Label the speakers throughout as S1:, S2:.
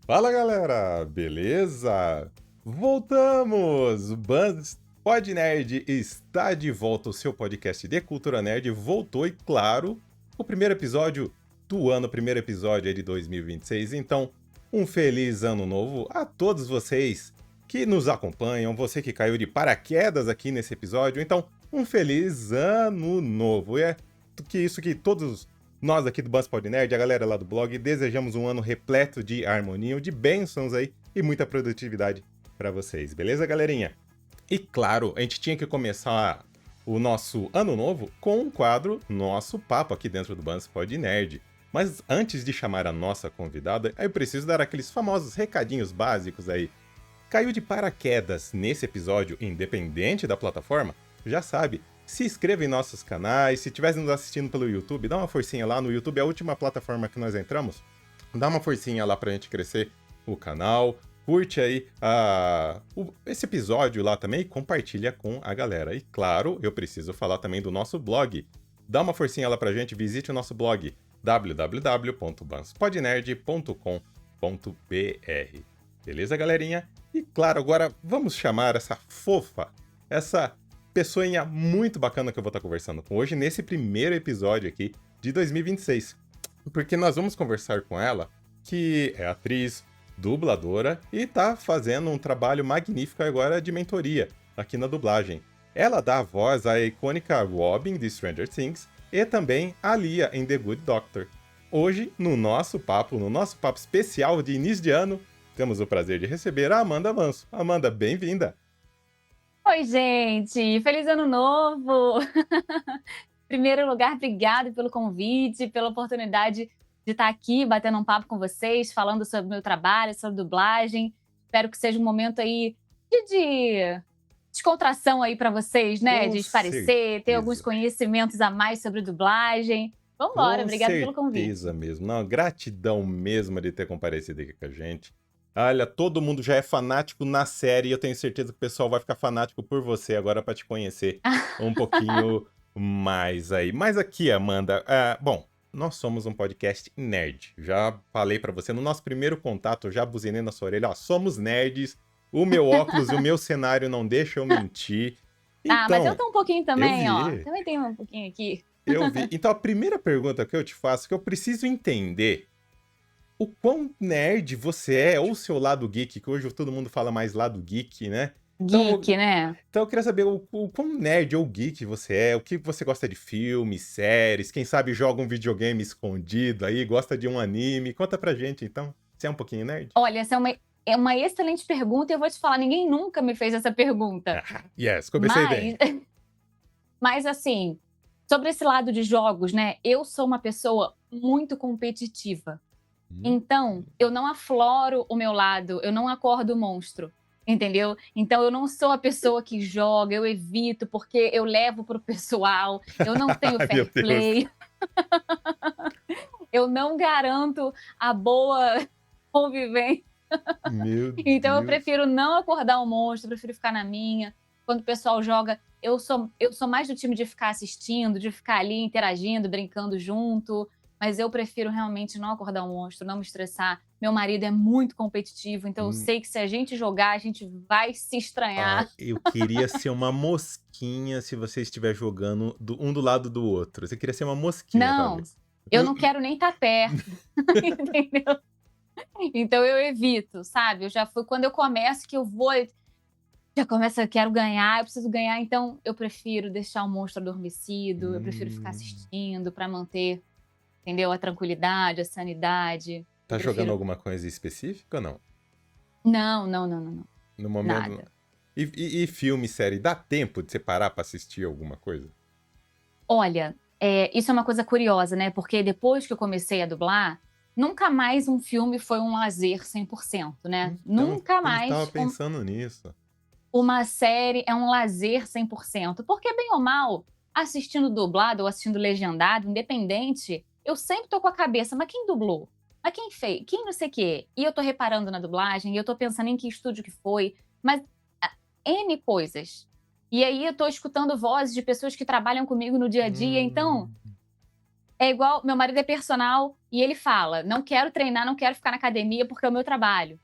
S1: Fala galera, beleza? Voltamos! O Buzz Pod Nerd está de volta, o seu podcast de cultura nerd voltou e, claro, o primeiro episódio do ano, o primeiro episódio é de 2026. Então, um feliz ano novo a todos vocês que nos acompanham, você que caiu de paraquedas aqui nesse episódio. Então, um feliz ano novo. E é que todos nós aqui do Buzzpod Nerd, a galera lá do blog, desejamos um ano repleto de harmonia, de bênçãos aí e muita produtividade para vocês, beleza, galerinha? E claro, a gente tinha que começar o nosso ano novo com um quadro Nosso Papo aqui dentro do Buzzpod Nerd. Mas antes de chamar a nossa convidada, eu preciso dar aqueles famosos recadinhos básicos aí. Caiu de paraquedas nesse episódio, independente da plataforma? Já sabe, se inscreva em nossos canais, se estiver nos assistindo pelo YouTube, dá uma forcinha lá, no YouTube é a última plataforma que nós entramos, dá uma forcinha lá pra gente crescer o canal, curte aí esse episódio lá também e compartilha com a galera. E claro, eu preciso falar também do nosso blog, dá uma forcinha lá pra gente, visite o nosso blog www.banspodnerd.com.br. Beleza, galerinha? E claro, agora vamos chamar essa fofa, essa pessoinha muito bacana que eu vou estar conversando com hoje nesse primeiro episódio aqui de 2026. Porque nós vamos conversar com ela, que é atriz, dubladora e tá fazendo um trabalho magnífico agora de mentoria aqui na dublagem. Ela dá a voz à icônica Robin de Stranger Things e também a Lia em The Good Doctor. Hoje, no nosso papo especial de início de ano, temos o prazer de receber a Amanda Manso. Amanda, bem-vinda!
S2: Oi, gente! Feliz ano novo! Em primeiro lugar, obrigada pelo convite, pela oportunidade de estar aqui batendo um papo com vocês, falando sobre o meu trabalho, sobre dublagem. Espero que seja um momento aí de descontração aí para vocês, né?
S1: Com
S2: De esparecer, ter alguns
S1: certeza.
S2: conhecimentos a mais sobre dublagem. Vambora,
S1: Com
S2: obrigada pelo convite.
S1: certeza mesmo. Não, gratidão mesmo de ter comparecido aqui com a gente. Olha, todo mundo já é fanático na série e eu tenho certeza que o pessoal vai ficar fanático por você agora para te conhecer um pouquinho mais aí. Mas aqui, Amanda, bom, nós somos um podcast nerd. Já falei para você no nosso primeiro contato, eu já buzinei na sua orelha, ó, somos nerds. O meu óculos e o meu cenário não deixam eu mentir.
S2: Ah, mas eu
S1: Então,
S2: tô um pouquinho
S1: eu
S2: também, ó.
S1: vi.
S2: Também tenho um pouquinho aqui.
S1: Eu vi. Então a primeira pergunta que eu te faço, que eu preciso entender o quão nerd você é, ou o seu lado geek, que hoje todo mundo fala mais lado geek, né? Então,
S2: Geek, né?
S1: então eu queria saber o quão nerd ou geek você é, o que você gosta de filmes, séries, quem sabe joga um videogame escondido aí, gosta de um anime. Conta pra gente então. Você é um pouquinho nerd?
S2: Olha, essa é uma excelente pergunta e eu vou te falar, ninguém nunca me fez essa pergunta.
S1: Ah, yes, comecei
S2: Mas,
S1: bem.
S2: mas assim, sobre esse lado de jogos, né? Eu sou uma pessoa muito competitiva.
S1: Hum,
S2: Então, eu não afloro o meu lado, eu não acordo o monstro, entendeu? Então, eu não sou a pessoa que joga, eu evito, porque eu levo pro pessoal, eu não tenho
S1: Ai, meu
S2: fair
S1: Deus.
S2: play, eu não garanto a boa convivência.
S1: Meu
S2: Então eu
S1: Deus.
S2: prefiro não acordar o monstro, eu prefiro ficar na minha. Quando o pessoal joga, eu sou mais do time de ficar assistindo, de ficar ali interagindo, brincando junto, mas eu prefiro realmente não acordar o monstro, não me estressar. Meu marido é muito competitivo, então eu
S1: Hum,
S2: sei que se a gente jogar, a gente vai se
S1: Ah,
S2: estranhar.
S1: eu queria ser uma mosquinha se você estiver jogando um do lado do outro. Você queria ser uma mosquinha,
S2: Não,
S1: talvez.
S2: eu não quero nem estar perto, entendeu? Então eu evito, sabe? Eu já fui quando eu começo que eu vou já começa, eu quero ganhar, eu preciso ganhar, então eu prefiro deixar o monstro adormecido, eu prefiro ficar
S1: Hum.
S2: assistindo para manter, entendeu? A tranquilidade, a sanidade. Eu
S1: Tá jogando
S2: prefiro.
S1: alguma coisa específica ou não?
S2: Não, não, não, não, não.
S1: No momento.
S2: Nada.
S1: E filme, série, dá tempo de você parar pra assistir alguma coisa?
S2: Olha, isso é uma coisa curiosa, né? Porque depois que eu comecei a dublar, nunca mais um filme foi um lazer 100%, né?
S1: Então,
S2: Nunca
S1: eu estava
S2: mais
S1: pensando nisso.
S2: uma série é um lazer 100%. Porque, bem ou mal, assistindo dublado ou assistindo legendado, independente, eu sempre tô com a cabeça, mas quem dublou? Mas quem fez? Quem não sei o quê? E eu tô reparando na dublagem, e eu tô pensando em que estúdio que foi, mas N coisas. E aí eu tô escutando vozes de pessoas que trabalham comigo no dia a dia, então
S1: Hum.
S2: É igual, meu marido é personal e ele fala: "Não quero treinar, não quero ficar na academia porque é o meu trabalho".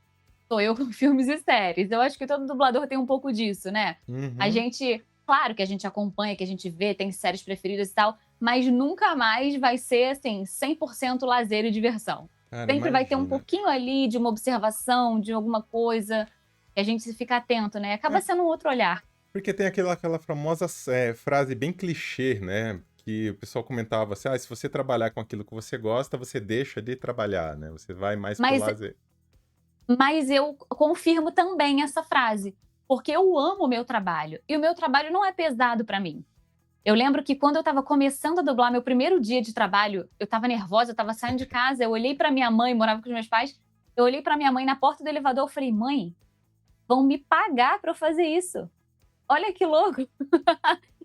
S2: Sou eu com filmes e séries. Eu acho que todo dublador tem um pouco disso, né. A
S1: Uhum.
S2: gente claro que a gente acompanha, que a gente vê, tem séries preferidas e tal, mas nunca mais vai ser, assim, 100% lazer e diversão.
S1: Cara,
S2: Sempre vai ter um
S1: imagina.
S2: pouquinho ali de uma observação, de alguma coisa, que a gente fica atento, né, acaba
S1: É,
S2: sendo um outro olhar.
S1: porque tem aquela famosa frase bem clichê, né, que o pessoal comentava assim: "Ah, se você trabalhar com aquilo que você gosta, você deixa de trabalhar, né, você vai mais pro
S2: Mas
S1: lazer".
S2: Mas eu confirmo também essa frase, porque eu amo o meu trabalho, e o meu trabalho não é pesado pra mim. Eu lembro que quando eu estava começando a dublar, meu primeiro dia de trabalho, eu estava nervosa, eu estava saindo de casa, eu olhei pra minha mãe, morava com os meus pais, eu olhei pra minha mãe na porta do elevador, eu falei: "Mãe, vão me pagar pra eu fazer isso. Olha que louco,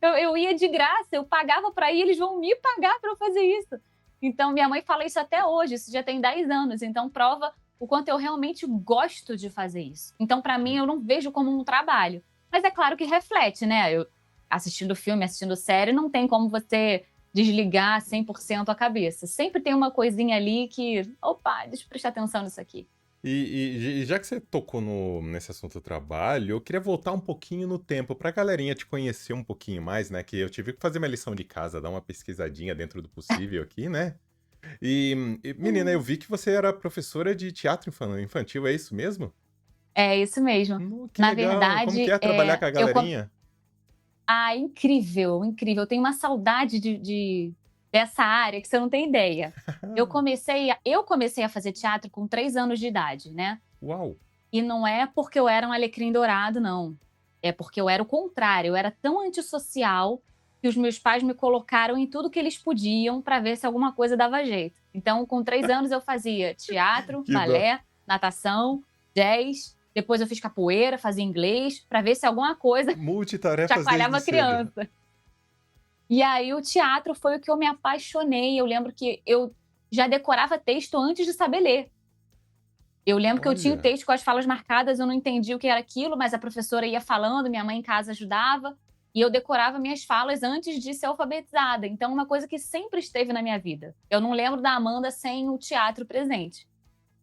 S2: eu ia de graça, eu pagava pra ir, eles vão me pagar pra eu fazer isso". Então minha mãe fala isso até hoje, isso já tem 10 anos, então prova o quanto eu realmente gosto de fazer isso. Então pra mim eu não vejo como um trabalho, mas é claro que reflete, né, eu assistindo filme, assistindo série, não tem como você desligar 100% a cabeça. Sempre tem uma coisinha ali que: "Opa, deixa eu prestar atenção nisso aqui".
S1: E já que você tocou nesse assunto do trabalho, eu queria voltar um pouquinho no tempo pra galerinha te conhecer um pouquinho mais, né? Que eu tive que fazer minha lição de casa, dar uma pesquisadinha dentro do possível aqui, né? Menina, eu vi que você era professora de teatro infantil, é isso mesmo?
S2: É isso mesmo.
S1: Que
S2: Na
S1: legal! Como que
S2: verdade,
S1: é trabalhar com a
S2: eu com
S1: galerinha?
S2: incrível, incrível. Eu tenho uma saudade dessa área que você não tem ideia. Eu comecei a fazer teatro com 3 anos de idade, né.
S1: Uau!
S2: E não é porque eu era um alecrim dourado não, é porque eu era o contrário, eu era tão antissocial que os meus pais me colocaram em tudo que eles podiam para ver se alguma coisa dava jeito. Então com 3 anos eu fazia teatro,
S1: Que dó!
S2: balé, natação, jazz, depois eu fiz capoeira, fazia inglês, para ver se alguma coisa
S1: Multitarefas
S2: chacoalhava
S1: desde
S2: a
S1: cedo.
S2: criança. E aí o teatro foi o que eu me apaixonei, eu lembro que eu já decorava texto antes de saber ler. Eu lembro que eu tinha o
S1: Olha,
S2: texto com as falas marcadas, eu não entendi o que era aquilo, mas a professora ia falando, minha mãe em casa ajudava, e eu decorava minhas falas antes de ser alfabetizada. Então, uma coisa que sempre esteve na minha vida. Eu não lembro da Amanda sem o teatro presente.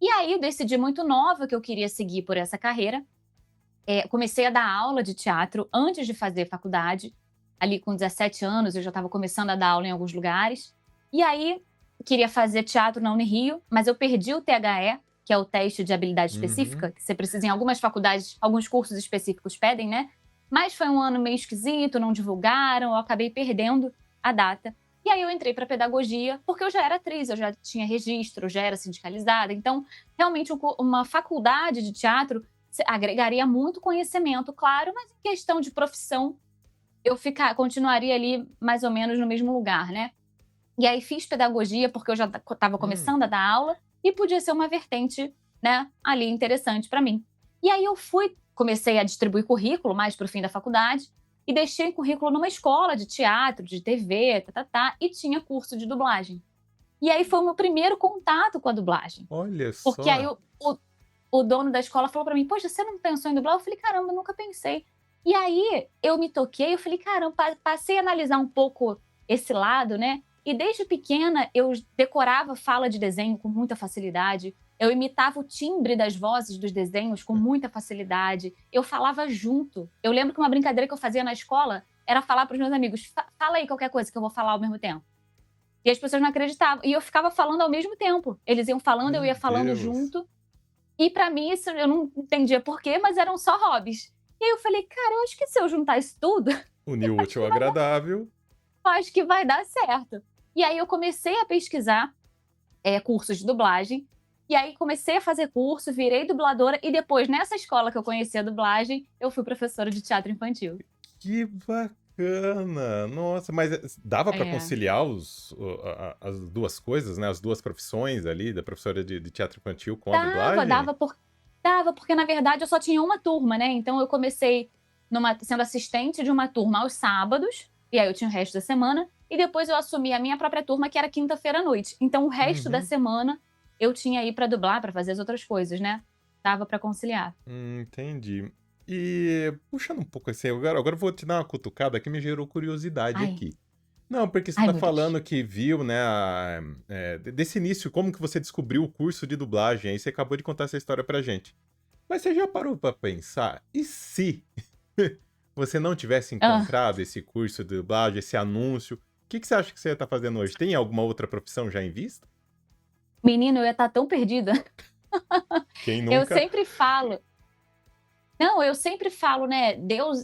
S2: E aí eu decidi muito nova que eu queria seguir por essa carreira. Comecei a dar aula de teatro antes de fazer faculdade. Ali com 17 anos eu já estava começando a dar aula em alguns lugares. E aí queria fazer teatro na Unirio, mas eu perdi o THE, que é o teste de habilidade
S1: uhum.
S2: específica, que você precisa em algumas faculdades, alguns cursos específicos pedem, né? Mas foi um ano meio esquisito, não divulgaram, eu acabei perdendo a data. E aí eu entrei para pedagogia, porque eu já era atriz, eu já tinha registro, eu já era sindicalizada. Então, realmente uma faculdade de teatro agregaria muito conhecimento, claro, mas em questão de profissão, continuaria ali mais ou menos no mesmo lugar, né. E aí fiz pedagogia, porque eu já estava
S1: Hum.
S2: começando a dar aula, e podia ser uma vertente, né, ali interessante para mim. E aí comecei a distribuir currículo mais para o fim da faculdade, e deixei o currículo numa escola de teatro, de TV, tá-tá-tá, e tinha curso de dublagem. E aí foi o meu primeiro contato com a dublagem,
S1: Olha
S2: porque aí
S1: só.
S2: o dono da escola falou pra mim: "Poxa, você não pensou em dublar?" Eu falei: "Caramba, eu nunca pensei". E aí eu me toquei, eu falei: "Caramba", passei a analisar um pouco esse lado, né, e desde pequena eu decorava fala de desenho com muita facilidade, eu imitava o timbre das vozes dos desenhos com muita facilidade, eu falava junto. Eu lembro que uma brincadeira que eu fazia na escola era falar para os meus amigos: Fala aí qualquer coisa que eu vou falar ao mesmo tempo". E as pessoas não acreditavam, e eu ficava falando ao mesmo tempo. Eles iam falando, eu
S1: Meu
S2: ia falando
S1: Deus.
S2: junto, e pra mim isso eu não entendia por quê, mas eram só hobbies. E aí eu falei: "Cara, eu acho que se eu juntar isso tudo,
S1: Unir o
S2: acho
S1: útil
S2: que
S1: ao agradável.
S2: eu acho que vai dar certo". E aí eu comecei a pesquisar, cursos de dublagem, e aí comecei a fazer curso, virei dubladora e depois nessa escola que eu conheci a dublagem, eu fui professora de teatro infantil.
S1: Que bacana! Nossa, mas dava pra
S2: É.
S1: conciliar as duas coisas, né? As duas profissões ali, da professora de teatro infantil com a
S2: Dava,
S1: dublagem?
S2: dava, porque na verdade eu só tinha uma turma, né, então eu comecei sendo assistente de uma turma aos sábados, e aí eu tinha o resto da semana, e depois eu assumi a minha própria turma que era quinta-feira à noite. Então o resto da
S1: Uhum.
S2: semana eu tinha aí pra dublar, pra fazer as outras coisas, né. Dava pra conciliar.
S1: Entendi. E puxando um pouco assim, agora eu vou te dar uma cutucada que me gerou curiosidade
S2: Ai,
S1: aqui. Não, porque você
S2: Ai,
S1: tá
S2: meu Deus.
S1: falando que viu, né, desse início, como que você descobriu o curso de dublagem, aí você acabou de contar essa história pra gente. Mas você já parou pra pensar, e se você não tivesse
S2: Ah,
S1: encontrado esse curso de dublagem, esse anúncio, o que que você acha que você ia estar fazendo hoje? Tem alguma outra profissão já em vista?
S2: menino, eu ia estar tão perdida.
S1: Quem
S2: Eu
S1: nunca?
S2: sempre falo não, eu sempre falo, né, Deus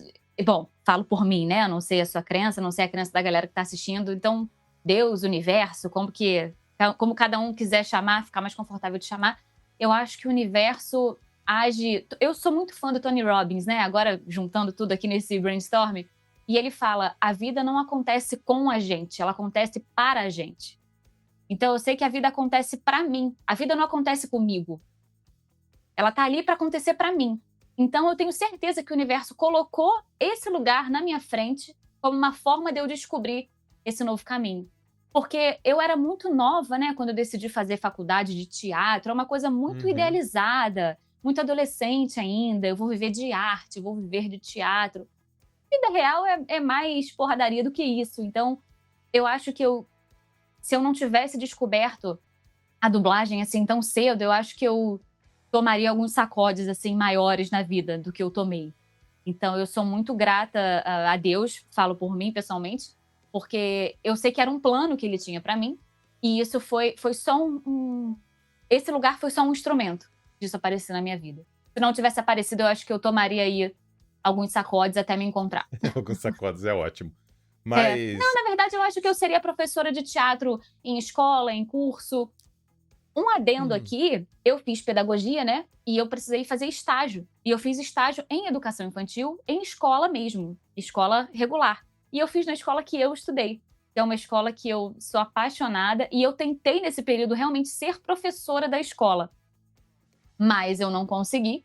S2: bom, falo por mim, né, não sei a sua crença, não sei a crença da galera que tá assistindo, então, Deus, universo, como cada um quiser chamar, ficar mais confortável de chamar, eu acho que o universo age eu sou muito fã do Tony Robbins, né, agora juntando tudo aqui nesse brainstorm, e ele fala: "A vida não acontece com a gente, ela acontece para a gente". Então eu sei que a vida acontece pra mim, a vida não acontece comigo. Ela tá ali para acontecer para mim. Então eu tenho certeza que o universo colocou esse lugar na minha frente como uma forma de eu descobrir esse novo caminho. Porque eu era muito nova, né, quando eu decidi fazer faculdade de teatro, é uma coisa muito
S1: Uhum.
S2: idealizada, muito adolescente ainda, eu vou viver de arte, vou viver de teatro. Vida real é mais porradaria do que isso. Então, eu acho que se eu não tivesse descoberto a dublagem assim tão cedo, eu acho que eu tomaria alguns sacodes, assim, maiores na vida do que eu tomei. Então eu sou muito grata a Deus, falo por mim pessoalmente, porque eu sei que era um plano que ele tinha pra mim, e isso foi só esse lugar foi só um instrumento disso aparecer na minha vida. Se não tivesse aparecido, eu acho que eu tomaria aí alguns sacodes até me encontrar.
S1: Alguns sacodes é ótimo.
S2: É. Não,
S1: Mas
S2: na verdade eu acho que eu seria professora de teatro em escola, em curso. Um adendo
S1: hum,
S2: aqui, eu fiz pedagogia, né, e eu precisei fazer estágio. E eu fiz estágio em educação infantil, em escola mesmo, escola regular. E eu fiz na escola que eu estudei, que é uma escola que eu sou apaixonada, e eu tentei nesse período realmente ser professora da escola, mas eu não consegui.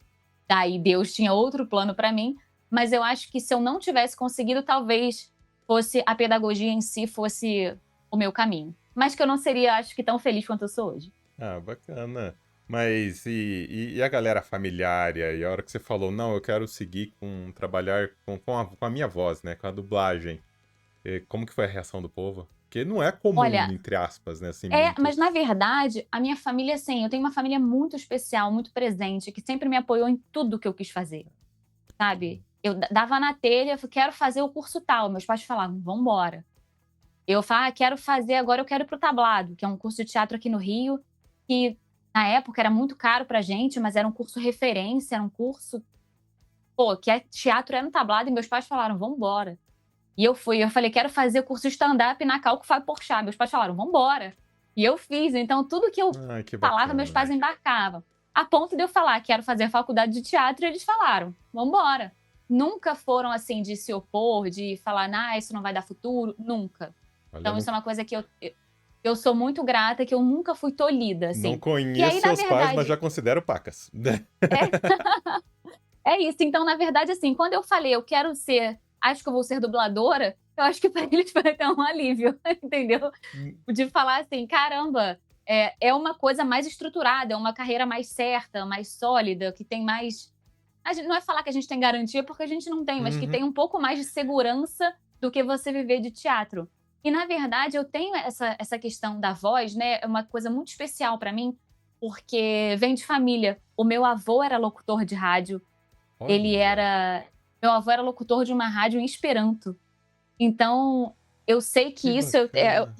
S2: Daí Deus tinha outro plano para mim, mas eu acho que se eu não tivesse conseguido, talvez fosse a pedagogia em si fosse o meu caminho. Mas que eu não seria, acho que tão feliz quanto eu sou hoje.
S1: ah, bacana. Mas e a galera familiar? E a hora que você falou, não, eu quero seguir com trabalhar com a minha voz, né? Com a dublagem. Como que foi a reação do povo? Porque não é comum,
S2: Olha,
S1: entre aspas, né? Assim,
S2: mas na
S1: muitos.
S2: verdade, a minha família, assim, eu tenho uma família muito especial, muito presente, que sempre me apoiou em tudo que eu quis fazer, sabe. Eu dava na telha, "Quero fazer o curso tal", meus pais falavam: "Vamos embora". Eu falava: "Quero fazer agora eu quero ir para o tablado", que é um curso de teatro aqui no Rio, que na época era muito caro pra gente, mas era um curso referência, era um curso, pô, que teatro é no tablado, e meus pais falaram: "Vamos embora". E eu fui, eu falei: "Quero fazer curso de stand-up na Cal com o Fábio Porchat", meus pais falaram: "Vamos embora". E eu fiz, então tudo que eu
S1: Ai, que
S2: falava, meus pais
S1: bacana.
S2: embarcavam. A ponto de eu falar: "Quero fazer faculdade de teatro", e eles falaram: "Vamos embora". Nunca foram, assim, de se opor, de falar: "Ah, isso não vai dar futuro", nunca.
S1: Olha,
S2: Então isso é uma coisa que eu sou muito grata, que eu nunca fui tolhida,
S1: não
S2: assim. E
S1: conheço
S2: aí, na
S1: seus pais, mas
S2: verdade
S1: já considero pacas.
S2: é é isso. Então, na verdade, assim, quando eu falei: "Eu quero ser acho que eu vou ser dubladora", eu acho que pra eles foi até um alívio, entendeu? De falar assim: "Caramba, é uma coisa mais estruturada, é uma carreira mais certa, mais sólida, que tem mais". A gente não é falar que a gente tem garantia, porque a gente não tem, mas que
S1: Uhum.
S2: tem um pouco mais de segurança do que você viver de teatro. E, na verdade, eu tenho essa questão da voz, né, é uma coisa muito especial pra mim, porque vem de família. O meu avô era locutor de rádio, ele
S1: Olha,
S2: era meu avô era locutor de uma rádio em esperanto. Então, eu sei que
S1: que
S2: isso
S1: bacana.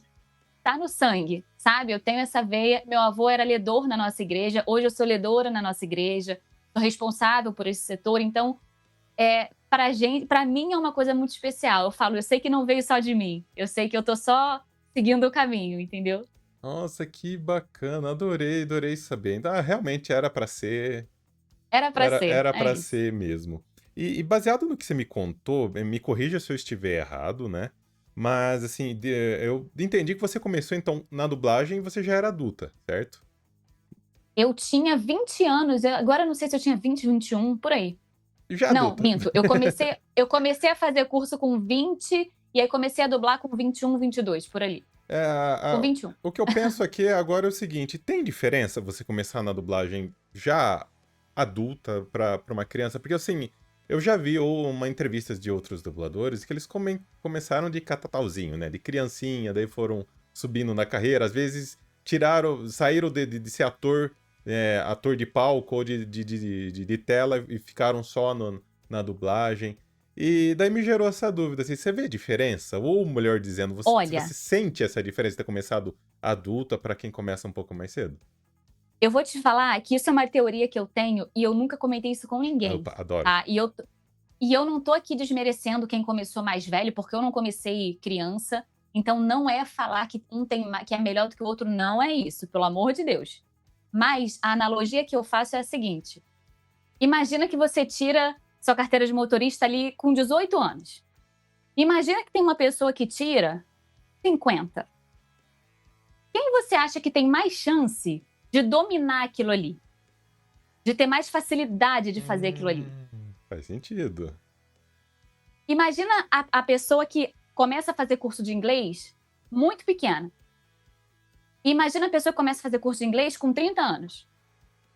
S2: tá no sangue, sabe? Eu tenho essa veia. Meu avô era ledor na nossa igreja, hoje eu sou ledora na nossa igreja, sou responsável por esse setor. Então, para mim é uma coisa muito especial. Eu falo, eu sei que não veio só de mim, eu sei que eu tô só seguindo o caminho, entendeu?
S1: Nossa, que bacana. Adorei, adorei saber. Então, realmente era pra ser.
S2: Era pra
S1: Era,
S2: ser,
S1: era
S2: é
S1: para
S2: isso.
S1: ser mesmo. E baseado no que você me contou, me corrija se eu estiver errado, né? Mas, assim, eu entendi que você começou, então, na dublagem e você já era adulta, certo?
S2: Eu tinha 20 anos, agora eu não sei se eu tinha 20, 21, por aí.
S1: Já
S2: Não,
S1: adulta.
S2: minto. Eu comecei a fazer curso com 20 e aí comecei a dublar com 21, 22, por ali.
S1: É,
S2: Com 21.
S1: o que eu penso aqui agora é o seguinte: tem diferença você começar na dublagem já adulta pra uma criança? Porque, assim, Eu já vi uma entrevistas de outros dubladores que eles começaram de catatauzinho, né? De criancinha, daí foram subindo na carreira. Às vezes saíram de ser ator, ator de palco ou de tela e ficaram só na dublagem. E daí me gerou essa dúvida, assim, você vê diferença? Ou melhor dizendo, se você
S2: Olha,
S1: sente essa diferença de ter começado adulta para quem começa um pouco mais cedo?
S2: eu vou te falar que isso é uma teoria que eu tenho e eu nunca comentei isso com
S1: Ah,
S2: ninguém,
S1: opa, adoro.
S2: tá? E eu não tô aqui desmerecendo quem começou mais velho, porque eu não comecei criança, então não é falar que um que é melhor do que o outro, não é isso, pelo amor de Deus. Mas a analogia que eu faço é a seguinte: imagina que você tira sua carteira de motorista ali com 18 anos. Imagina que tem uma pessoa que tira 50. Quem você acha que tem mais chance de dominar aquilo ali? De ter mais facilidade de fazer aquilo ali?
S1: Faz sentido.
S2: Imagina a pessoa que começa a fazer curso de inglês muito pequena. Imagina a pessoa que começa a fazer curso de inglês com 30 anos.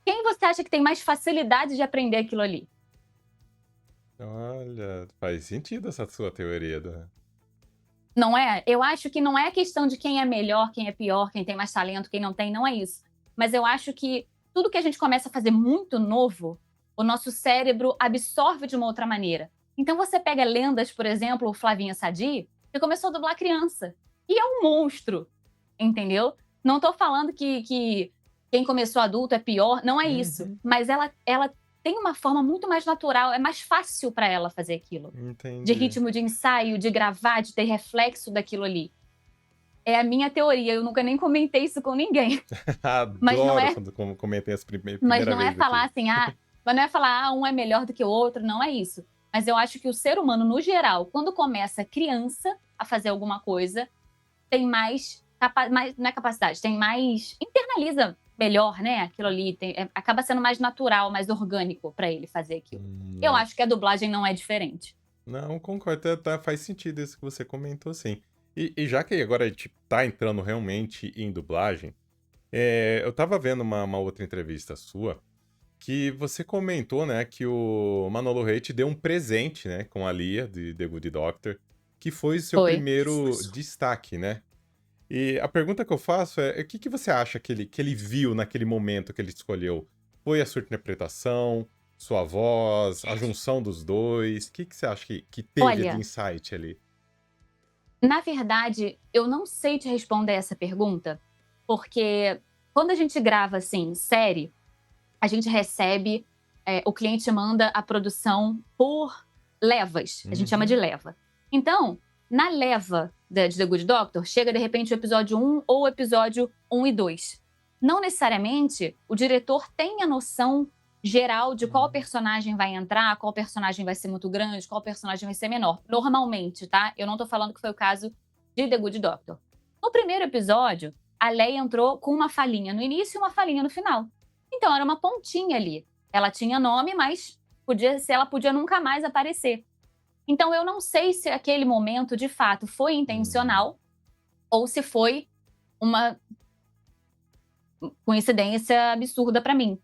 S2: Quem você acha que tem mais facilidade de aprender aquilo ali?
S1: Olha, faz sentido essa sua teoria
S2: Não é? Eu acho que não é questão de quem é melhor, quem é pior, quem tem mais talento, quem não tem, não é isso. Mas eu acho que tudo que a gente começa a fazer muito novo, o nosso cérebro absorve de uma outra maneira. Então você pega lendas, por exemplo, o Flavinha Sadi, que começou a dublar criança. E é um monstro, entendeu? Não tô falando que quem começou adulto é pior, não é isso.
S1: Uhum,
S2: Mas ela tem uma forma muito mais natural, é mais fácil para ela fazer aquilo. De
S1: entendi.
S2: ritmo de ensaio, de gravar, de ter reflexo daquilo ali. É a minha teoria, eu nunca nem comentei isso com ninguém. Mas não
S1: Adoro
S2: é,
S1: quando comentem essa
S2: mas
S1: primeira
S2: não é
S1: vez
S2: falar
S1: aqui.
S2: assim, mas não é falar, um é melhor do que o outro, não é isso. Mas eu acho que o ser humano, no geral, quando começa criança a fazer alguma coisa, tem não é capacidade, tem mais, internaliza melhor, né, aquilo ali, acaba sendo mais natural, mais orgânico para ele fazer aquilo. Eu
S1: Não,
S2: acho que a dublagem não é diferente.
S1: não, concordo, faz sentido isso que você comentou, sim. E já que agora a gente tá entrando realmente em dublagem, eu tava vendo uma outra entrevista sua, que você comentou, né, que o Manolo Rey te deu um presente, né, com a Lia, de The Good Doctor, que foi seu
S2: Foi.
S1: primeiro destaque, né? E a pergunta que eu faço é, o que que você acha que ele viu naquele momento que ele escolheu? Foi a sua interpretação, sua voz, a junção dos dois? O que que você acha que teve de
S2: Olha,
S1: insight ali?
S2: na verdade, eu não sei te responder essa pergunta, porque quando a gente grava, assim, série, a gente recebe, o cliente manda a produção por levas, a gente chama de
S1: Uhum.
S2: leva. Então, na leva de The Good Doctor, chega de repente o episódio 1 ou o episódio 1 e 2. Não necessariamente o diretor tem a noção geral de qual
S1: Hum.
S2: personagem vai entrar, qual personagem vai ser muito grande, qual personagem vai ser menor. Normalmente, tá? Eu não tô falando que foi o caso de The Good Doctor. No primeiro episódio, a Leia entrou com uma falinha no início e uma falinha no final. Então era uma pontinha ali. Ela tinha nome, mas ela podia nunca mais aparecer. Então eu não sei se aquele momento de fato foi
S1: Hum.
S2: intencional ou se foi uma coincidência absurda pra mim.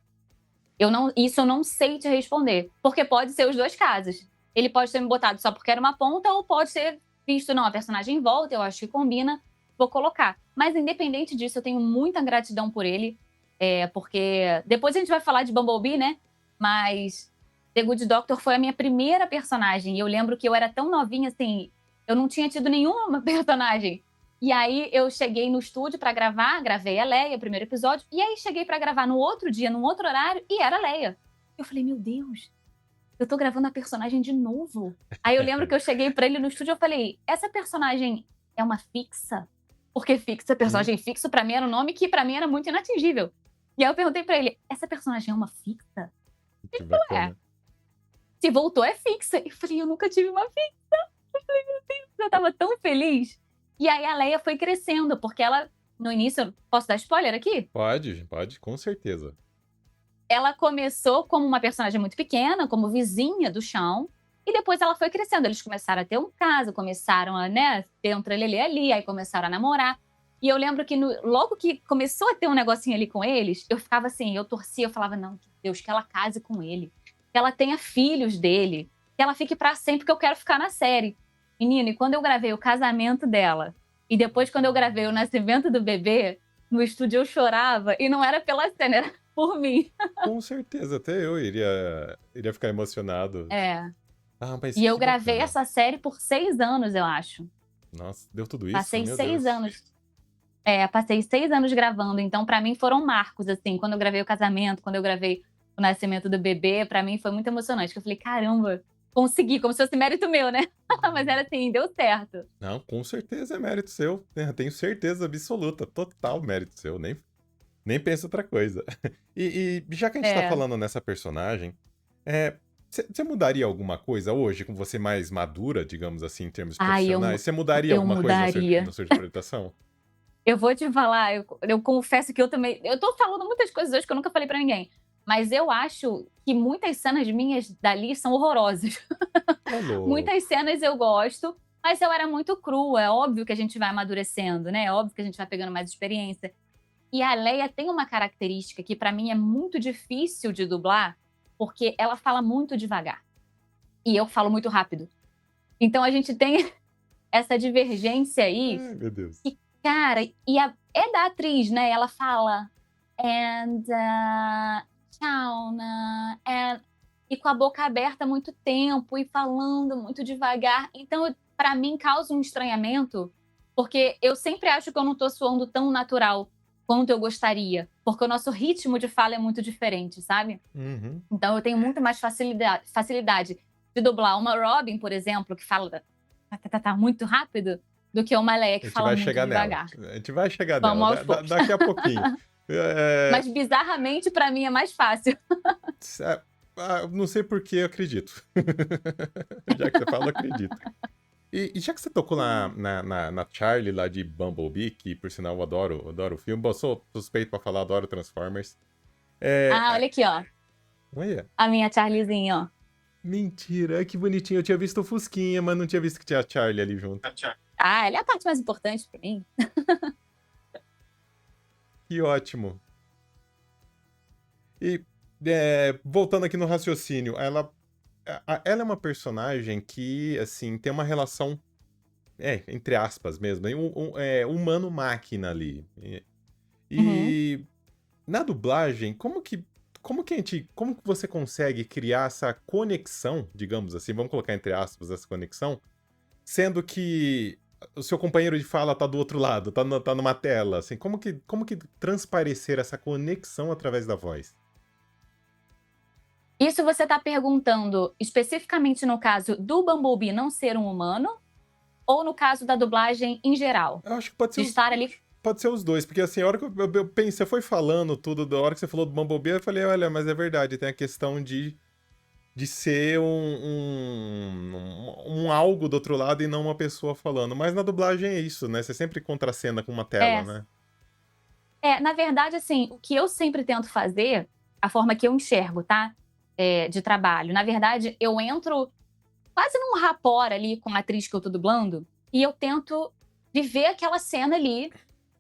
S2: Isso eu não sei te responder, porque pode ser os dois casos. Ele pode ter me botado só porque era uma ponta ou pode ter visto, não, a personagem volta, eu acho que combina, vou colocar. Mas independente disso, eu tenho muita gratidão por ele, porque depois a gente vai falar de Bumblebee, né? Mas The Good Doctor foi a minha primeira personagem e eu lembro que eu era tão novinha assim, eu não tinha tido nenhuma personagem. E aí eu cheguei no estúdio pra gravar, gravei a Leia, primeiro episódio, e aí cheguei pra gravar no outro dia, num outro horário, e era a Leia. Eu falei, meu Deus, eu tô gravando a personagem de novo. Aí eu lembro que eu cheguei pra ele no estúdio e eu falei, essa personagem é uma fixa? Porque fixa,
S1: Hum,
S2: personagem fixo, pra mim era um nome que pra mim era muito inatingível. E aí eu perguntei pra ele, essa personagem é uma fixa?
S1: que
S2: É.
S1: bacana.
S2: Se voltou, é fixa. Eu falei, eu nunca tive uma fixa. Eu tava tão feliz. E aí a Leia foi crescendo, porque ela, no início, posso dar spoiler aqui?
S1: Pode, pode, com certeza.
S2: Ela começou como uma personagem muito pequena, como vizinha do chão, e depois ela foi crescendo. Eles começaram a ter um caso, começaram a, né, ter um trelelê ali, aí começaram a namorar. E eu lembro que logo que começou a ter um negocinho ali com eles, eu ficava assim, eu torcia, eu falava, não, Deus, que ela case com ele, que ela tenha filhos dele. que ela fique pra sempre, porque eu quero ficar na série. Menina, e quando eu gravei o casamento dela, e depois quando eu gravei o nascimento do bebê, no estúdio eu chorava, e não era pela cena, era por mim.
S1: Com certeza, até eu iria ficar emocionado.
S2: É.
S1: Ah, mas
S2: E eu
S1: que
S2: gravei
S1: bacana.
S2: essa série por 6 anos, eu acho.
S1: Nossa, deu tudo isso?
S2: Passei
S1: Meu
S2: 6
S1: Deus.
S2: anos. Passei 6 anos gravando, então pra mim foram marcos, assim, quando eu gravei o casamento, quando eu gravei o nascimento do bebê, pra mim foi muito emocionante, que eu falei: "Caramba, consegui", como se fosse mérito meu, né. Mas era assim, deu certo.
S1: Não, com certeza é mérito seu, né, tenho certeza absoluta, total mérito seu, nem penso outra coisa. E já que a gente tá
S2: É.
S1: falando nessa personagem, você mudaria alguma coisa hoje, com você mais madura, digamos assim, em termos
S2: Ai,
S1: profissionais? Você mudaria
S2: eu
S1: alguma coisa
S2: mudaria.
S1: na sua interpretação?
S2: Eu vou te falar, eu confesso que eu também eu tô falando muitas coisas hoje que eu nunca falei pra ninguém, mas eu acho que muitas cenas minhas dali são horrorosas.
S1: Ô
S2: Muitas
S1: louco.
S2: cenas eu gosto, mas eu era muito crua, é óbvio que a gente vai amadurecendo, né, é óbvio que a gente vai pegando mais experiência. E a Leia tem uma característica que pra mim é muito difícil de dublar, porque ela fala muito devagar, e eu falo muito rápido. Então a gente tem essa divergência aí,
S1: Ai, meu Deus.
S2: que, cara, é da atriz, né, ela fala and, Shauna, e com a boca aberta há muito tempo e falando muito devagar. Então, pra mim, causa um estranhamento, porque eu sempre acho que eu não tô soando tão natural quanto eu gostaria, porque o nosso ritmo de fala é muito diferente, sabe?
S1: Uhum.
S2: Então eu tenho muito mais facilidade de dublar uma Robin, por exemplo, que fala muito rápido, do que uma Leia
S1: A
S2: que
S1: gente
S2: fala
S1: vai
S2: muito
S1: chegar nela,
S2: devagar.
S1: a gente vai chegar nela,
S2: Vamos aos poucos.
S1: daqui a pouquinho.
S2: Mas bizarramente, pra mim, é mais fácil.
S1: Não sei por que eu acredito. Já que você fala, eu acredito. E já que você tocou na Charlie lá de Bumblebee, que por sinal eu adoro o filme, bom, sou suspeito pra falar, adoro Transformers. É,
S2: Ah, olha aqui, ó.
S1: olha,
S2: A minha Charliezinha, ó.
S1: mentira, que bonitinho. Eu tinha visto o Fusquinha, mas não tinha visto que tinha a Charlie ali junto.
S2: Ah, ela é a parte mais importante pra mim.
S1: Que ótimo. E voltando aqui no raciocínio, ela é uma personagem que, assim, tem uma relação, entre aspas mesmo, humano-máquina ali.
S2: Uhum.
S1: E na dublagem, como que você consegue criar essa conexão, digamos assim, vamos colocar entre aspas essa conexão, sendo que o seu companheiro de fala tá do outro lado, tá numa tela, assim, como que transparecer essa conexão através da voz?
S2: Isso você tá perguntando especificamente no caso do Bumblebee não ser um humano, ou no caso da dublagem em geral?
S1: Eu acho que pode ser
S2: De estar ali.
S1: pode ser os dois, porque assim, a hora que eu pensei, você foi falando tudo, da hora que você falou do Bumblebee, eu falei, olha, mas é verdade, tem a questão de ser um algo do outro lado e não uma pessoa falando. Mas na dublagem é isso, né? Você sempre contracena com uma tela,
S2: É,
S1: né?
S2: na verdade, assim, o que eu sempre tento fazer, a forma que eu enxergo, tá? De trabalho. Na verdade, eu entro quase num rapport ali com a atriz que eu tô dublando, e eu tento viver aquela cena ali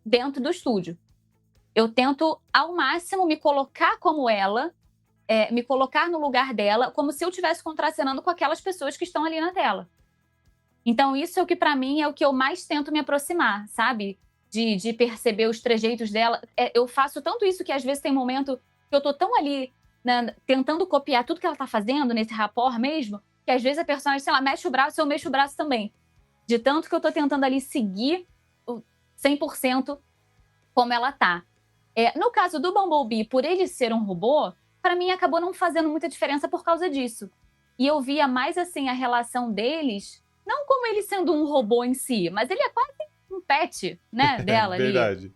S2: dentro do estúdio. Eu tento, ao máximo, me colocar como ela, me colocar no lugar dela, como se eu estivesse contracenando com aquelas pessoas que estão ali na tela. Então, isso é o que, pra mim, é o que eu mais tento me aproximar, sabe? De perceber os trejeitos dela. Eu faço tanto isso que, às vezes, tem momento que eu tô tão ali, né, tentando copiar tudo que ela tá fazendo, nesse rapport mesmo, que, às vezes, a personagem, sei lá, mexe o braço, eu mexo o braço também. De tanto que eu tô tentando ali seguir 100% como ela tá. No caso do Bumblebee, por ele ser um robô, pra mim acabou não fazendo muita diferença por causa disso. E eu via mais, assim, a relação deles, não como ele sendo um robô em si, mas ele é quase um pet, né,
S1: É
S2: dela ali.
S1: verdade.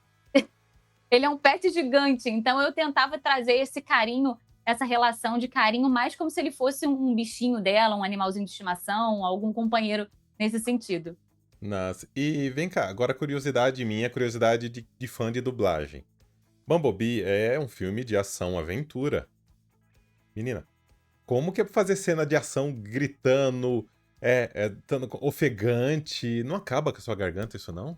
S2: Ele é um pet gigante, então eu tentava trazer esse carinho, essa relação de carinho, mais como se ele fosse um bichinho dela, um animalzinho de estimação, algum companheiro nesse sentido.
S1: Nossa. E vem cá, agora curiosidade minha, curiosidade de fã de dublagem. Bumblebee é um filme de ação-aventura. Menina, como que é fazer cena de ação gritando, estando ofegante? Não acaba com a sua garganta isso, não?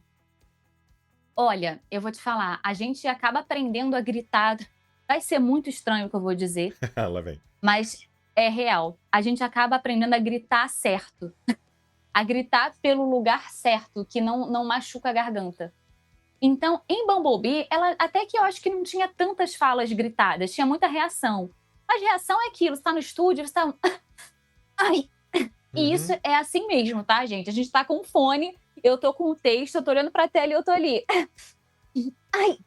S2: Olha, eu vou te falar, a gente acaba aprendendo a gritar. Vai ser muito estranho o que eu vou dizer,
S1: Lá vem.
S2: mas é real. A gente acaba aprendendo a gritar certo. A gritar pelo lugar certo, que não machuca a garganta. Então, em Bumblebee, ela até que eu acho que não tinha tantas falas gritadas, tinha muita reação. Mas reação é aquilo, você tá no estúdio, você tá... Ai! E isso
S1: Uhum.
S2: é assim mesmo, tá, gente? A gente tá com um fone, eu tô com o texto, eu tô olhando pra tela e eu tô ali. Ai!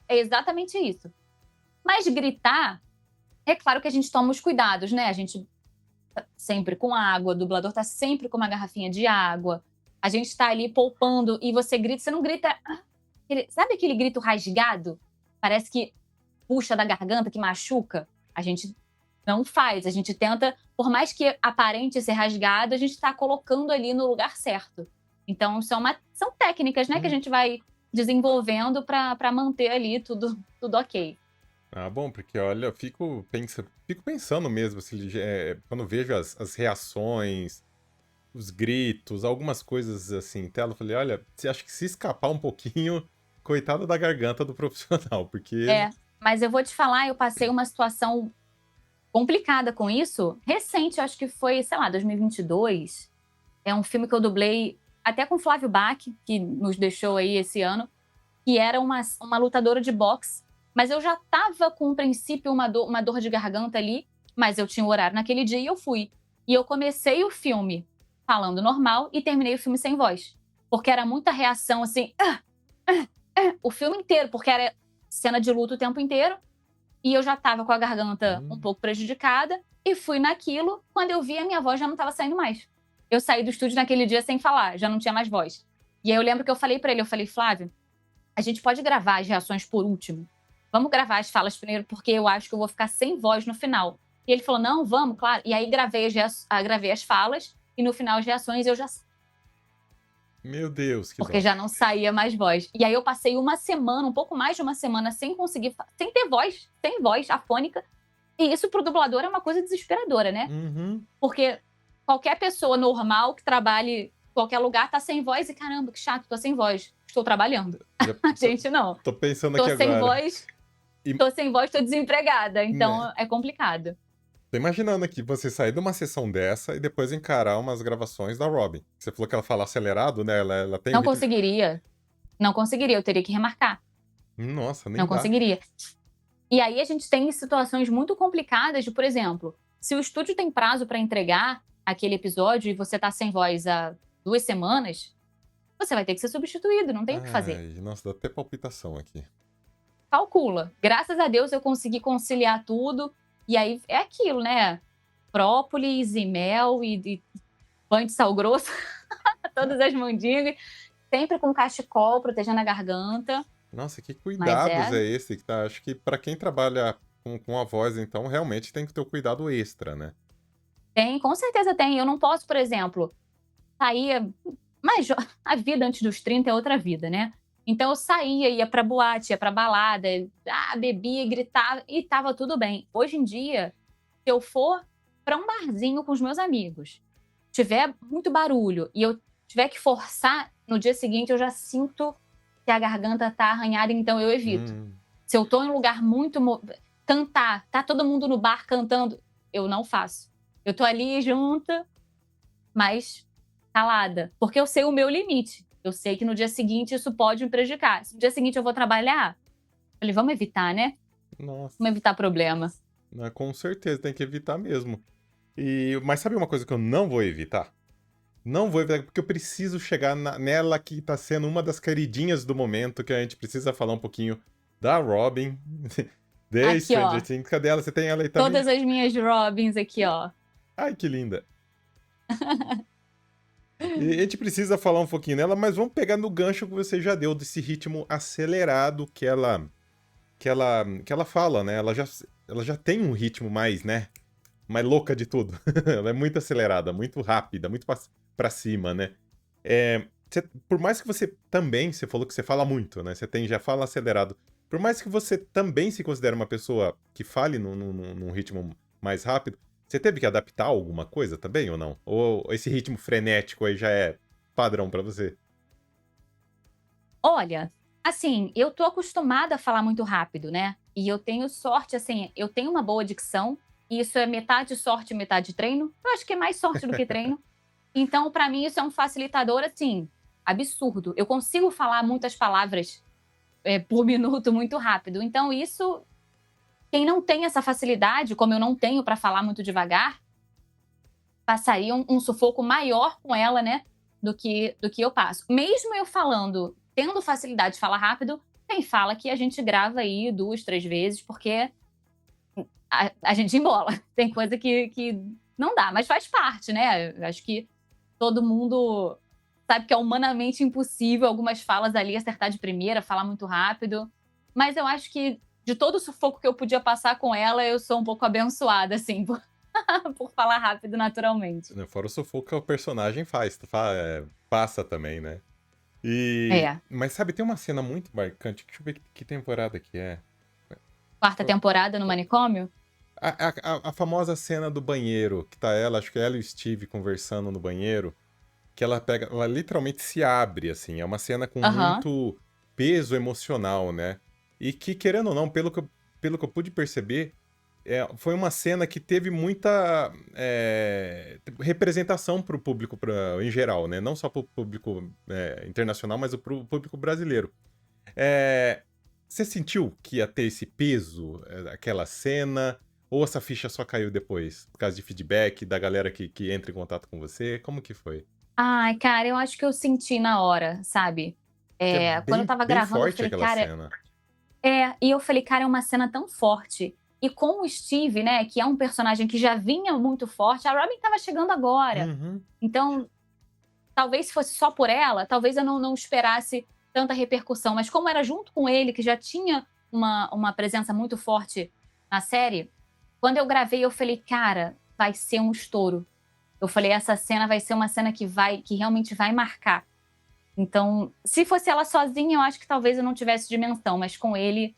S2: É exatamente isso. Mas gritar, é claro que a gente toma os cuidados, né? A gente tá sempre com água, o dublador tá sempre com uma garrafinha de água. A gente tá ali poupando e você grita, você não grita. Sabe aquele grito rasgado? Parece que puxa da garganta, que machuca. A gente não faz. A gente tenta, por mais que aparente ser rasgado, a gente tá colocando ali no lugar certo. Então, são técnicas, né, que a
S1: Hum.
S2: gente vai desenvolvendo para manter ali tudo ok.
S1: Ah, bom, porque olha, eu fico pensando mesmo, assim, quando vejo as reações, os gritos, algumas coisas assim em tela, eu falei, olha, você acha que se escapar um pouquinho, coitado da garganta do profissional, porque.
S2: É, mas eu vou te falar, eu passei uma situação complicada com isso, recente, eu acho que foi, sei lá, 2022. É um filme que eu dublei até com Flávio Bach, que nos deixou aí esse ano, que era uma lutadora de boxe, mas eu já estava com, um princípio, uma dor de garganta ali, mas eu tinha o horário naquele dia e eu fui. E eu comecei o filme falando normal e terminei o filme sem voz. Porque era muita reação, assim, o filme inteiro, porque era cena de luta o tempo inteiro, e eu já estava com a garganta um
S1: Hum,
S2: pouco prejudicada, e fui naquilo, quando eu vi a minha voz já não estava saindo mais. Eu saí do estúdio naquele dia sem falar, já não tinha mais voz. E aí eu lembro que eu falei pra ele, eu falei, Flávio, a gente pode gravar as reações por último. Vamos gravar as falas primeiro, porque eu acho que eu vou ficar sem voz no final. E ele falou, não, vamos, claro. E aí gravei as falas, e no final as reações eu já...
S1: meu Deus, que
S2: Porque
S1: dó.
S2: já não saía mais voz. E aí eu passei uma semana, um pouco mais de uma semana, sem conseguir... Sem ter voz, sem voz, afônica. E isso pro dublador é uma coisa desesperadora, né?
S1: Uhum.
S2: Porque qualquer pessoa normal que trabalhe em qualquer lugar tá sem voz e caramba, que chato, tô sem voz. Estou trabalhando.
S1: Já
S2: A
S1: tô,
S2: gente não.
S1: tô pensando
S2: Tô
S1: aqui
S2: sem
S1: agora.
S2: voz,
S1: E,
S2: tô sem voz, tô desempregada.
S1: né,
S2: Então é complicado.
S1: tô imaginando aqui você sair de uma sessão dessa e depois encarar umas gravações da Robin. Você falou que ela fala acelerado, né? Ela tem o
S2: Não
S1: ritmo.
S2: conseguiria. Não conseguiria, eu teria que remarcar.
S1: Nossa, nem
S2: Não
S1: dá.
S2: conseguiria. E aí a gente tem situações muito complicadas de, por exemplo, se o estúdio tem prazo para entregar aquele episódio e você tá sem voz há 2 semanas, você vai ter que ser substituído, não tem o que fazer.
S1: Ai, nossa, dá até palpitação aqui.
S2: Calcula. Graças a Deus eu consegui conciliar tudo. E aí é aquilo, né? Própolis e mel e banho de sal grosso, todas as mandingas, sempre com cachecol protegendo a garganta.
S1: Nossa, que
S2: Mas
S1: cuidados é esse que tá? Acho que pra quem trabalha com a voz, então, realmente tem que ter o cuidado extra, né?
S2: tem, com certeza tem. Eu não posso, por exemplo, sair mais a vida antes dos 30 é outra vida, né? Então eu saía, ia pra boate, ia pra balada, bebia, gritava e tava tudo bem. Hoje em dia, se eu for pra um barzinho com os meus amigos, tiver muito barulho e eu tiver que forçar, no dia seguinte eu já sinto que a garganta tá arranhada, então eu evito.
S1: Hum,
S2: Se eu tô em um lugar muito cantar, tá todo mundo no bar cantando, eu não faço. Eu tô ali junta, mas calada, porque eu sei o meu limite. Eu sei que no dia seguinte isso pode me prejudicar. Se no dia seguinte eu vou trabalhar, eu falei, vamos evitar, né?
S1: nossa,
S2: Vamos evitar problema.
S1: né, com certeza tem que evitar mesmo. Mas sabe uma coisa que eu não vou evitar? Não vou evitar, porque eu preciso chegar nela que tá sendo uma das queridinhas do momento, que a gente precisa falar um pouquinho da Robin, de
S2: Aqui,
S1: Stranger
S2: ó.
S1: Things. Cadê ela? Você tem ela aí também?
S2: Todas as minhas Robins aqui, ó.
S1: Ai, que linda. E a gente precisa falar um pouquinho nela, mas vamos pegar no gancho que você já deu, desse ritmo acelerado que ela fala, né? Ela já tem um ritmo mais, né? Mais louca de tudo. Ela é muito acelerada, muito rápida, muito pra cima, né? Por mais que você falou que você fala muito, né? Já fala acelerado. Por mais que você também se considere uma pessoa que fale num ritmo mais rápido, você teve que adaptar alguma coisa também ou não? Ou esse ritmo frenético aí já é padrão pra você?
S2: Olha, assim, eu tô acostumada a falar muito rápido, né? E eu tenho sorte, assim, eu tenho uma boa dicção, isso é metade sorte, metade treino. Eu acho que é mais sorte do que treino. Então, pra mim, isso é um facilitador, assim, absurdo. Eu consigo falar muitas palavras por minuto muito rápido. Então, isso, quem não tem essa facilidade, como eu não tenho pra falar muito devagar, passaria um sufoco maior com ela, né, do que eu passo. Mesmo eu falando, tendo facilidade de falar rápido, tem fala que a gente grava aí 2, 3 vezes, porque a gente embola. Tem coisa que não dá, mas faz parte, né? Eu acho que todo mundo sabe que é humanamente impossível algumas falas ali acertar de primeira, falar muito rápido. Mas eu acho que de todo o sufoco que eu podia passar com ela, eu sou um pouco abençoada, assim, por falar rápido naturalmente.
S1: Né, fora o sufoco que o personagem passa também, né?
S2: É.
S1: Mas sabe, tem uma cena muito marcante. Deixa eu ver que temporada que é.
S2: Quarta temporada no manicômio?
S1: A famosa cena do banheiro, que tá ela, acho que ela e o Steve conversando no banheiro, que ela literalmente se abre, assim. É uma cena com
S2: Aham.
S1: muito peso emocional, né? E que, querendo ou não, pelo que eu pude perceber, foi uma cena que teve muita representação pro público em geral, né? Não só pro público internacional, mas pro público brasileiro. É, Você sentiu que ia ter esse peso, aquela cena? Ou essa ficha só caiu depois? Por causa de feedback da galera que entra em contato com você? Como que foi?
S2: Ai, cara, eu acho que eu senti na hora, sabe?
S1: Que é
S2: Quando eu
S1: bem,
S2: estava
S1: bem
S2: gravando, eu
S1: forte
S2: falei:
S1: aquela
S2: "Cara".
S1: cena.
S2: E eu falei: "Cara, é uma cena tão forte". E com o Steve, né, que é um personagem que já vinha muito forte, a Robin estava chegando agora.
S1: Uhum.
S2: Então, talvez se fosse só por ela, talvez eu não esperasse tanta repercussão, mas como era junto com ele, que já tinha uma presença muito forte na série, quando eu gravei eu falei: "Cara, vai ser um estouro". Eu falei: "Essa cena vai ser uma cena que realmente vai marcar". Então, se fosse ela sozinha, eu acho que talvez eu não tivesse dimensão, mas com ele,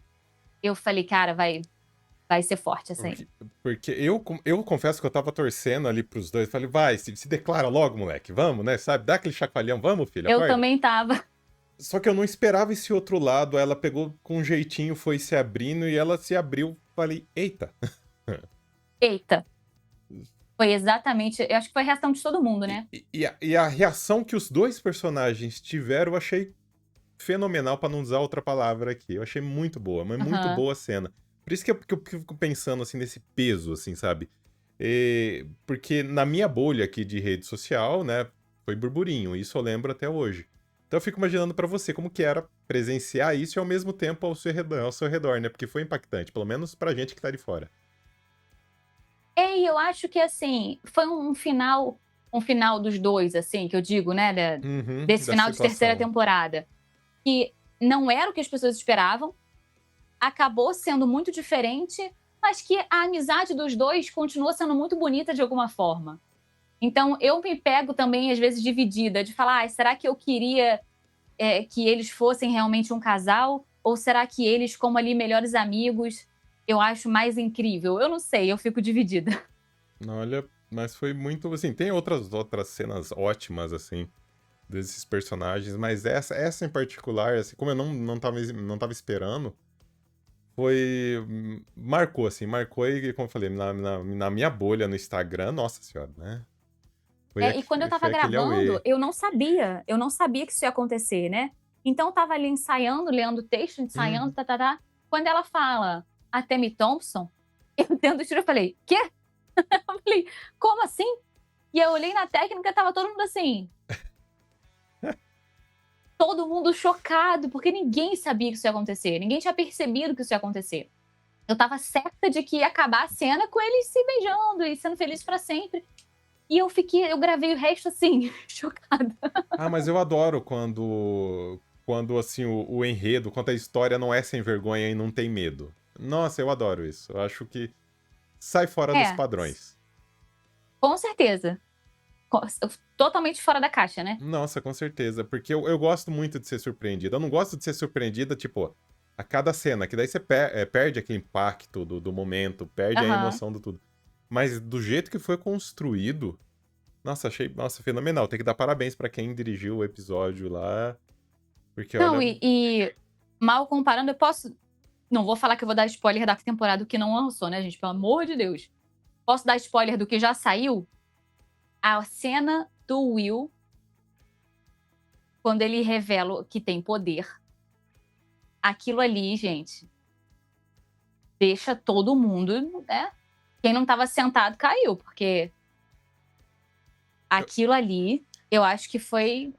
S2: eu falei: "Cara, vai ser forte essa aí".
S1: Porque eu confesso que eu tava torcendo ali pros dois. Falei, vai, se declara logo, moleque. Vamos, né? Sabe? Dá aquele chacoalhão. Vamos, filho,
S2: Eu
S1: acorda.
S2: também estava.
S1: Só que eu não esperava esse outro lado. Ela pegou com um jeitinho, foi se abrindo e ela se abriu. Falei, eita.
S2: Eita, foi exatamente, eu acho que foi a reação de todo mundo, né.
S1: E a reação que os dois personagens tiveram, eu achei fenomenal, pra não usar outra palavra aqui. Eu achei muito boa, mas muito
S2: Aham.
S1: boa a cena. Por isso que eu fico pensando, assim, nesse peso, assim, sabe? Porque na minha bolha aqui de rede social, né, foi burburinho. Isso eu lembro até hoje. Então eu fico imaginando pra você como que era presenciar isso e ao mesmo tempo ao seu redor, né? Porque foi impactante, pelo menos pra gente que tá de fora.
S2: E eu acho que, assim, foi um final dos 2, assim, que eu digo, né,
S1: Uhum,
S2: desse
S1: da
S2: final de terceira
S1: situação.
S2: temporada, que não era o que as pessoas esperavam, acabou sendo muito diferente, mas que a amizade dos 2 continua sendo muito bonita de alguma forma. Então eu me pego também, às vezes, dividida, de falar: "Ai, será que eu queria, que eles fossem realmente um casal? Ou será que eles, como ali melhores amigos, eu acho mais incrível?". Eu não sei, eu fico dividida.
S1: Olha, mas foi muito, assim, tem outras cenas ótimas, assim, desses personagens, mas essa em particular, assim, como eu não tava esperando, marcou, assim, marcou e, como eu falei, na minha bolha no Instagram, nossa senhora, né?
S2: E quando eu estava
S1: Foi aquele
S2: gravando,
S1: auê.
S2: eu não sabia que isso ia acontecer, né. Então eu estava ali ensaiando, lendo texto, ensaiando,
S1: Uhum.
S2: tá-tá-tá, quando ela fala: "A Temi Thompson", eu dentro do estúdio eu falei: "Quê?". Eu falei: "Como assim?". E eu olhei na técnica, estava todo mundo assim, todo mundo chocado, porque ninguém sabia que isso ia acontecer, ninguém tinha percebido que isso ia acontecer. Eu estava certa de que ia acabar a cena com eles se beijando e sendo felizes pra sempre, e eu gravei o resto assim, chocada.
S1: Ah, mas eu adoro quando assim, o enredo, quando a história não é sem vergonha e não tem medo. Nossa, eu adoro isso. Eu acho que sai fora dos
S2: É,
S1: padrões.
S2: com certeza. Totalmente fora da caixa, né.
S1: Nossa, com certeza, porque eu gosto muito de ser surpreendida. Eu não gosto de ser surpreendida, tipo, a cada cena, que daí você perde aquele impacto do momento, perde a
S2: Aham.
S1: emoção do tudo. Mas do jeito que foi construído, nossa, achei, nossa, fenomenal. Tem que dar parabéns pra quem dirigiu o episódio lá, porque
S2: Não,
S1: olha.
S2: mal comparando, eu posso não vou falar que eu vou dar spoiler da temporada que não lançou, né, gente, pelo amor de Deus. Posso dar spoiler do que já saiu? A cena do Will, quando ele revela que tem poder, aquilo ali, gente, deixa todo mundo, né? Quem não estava sentado caiu, porque aquilo ali, eu acho que foi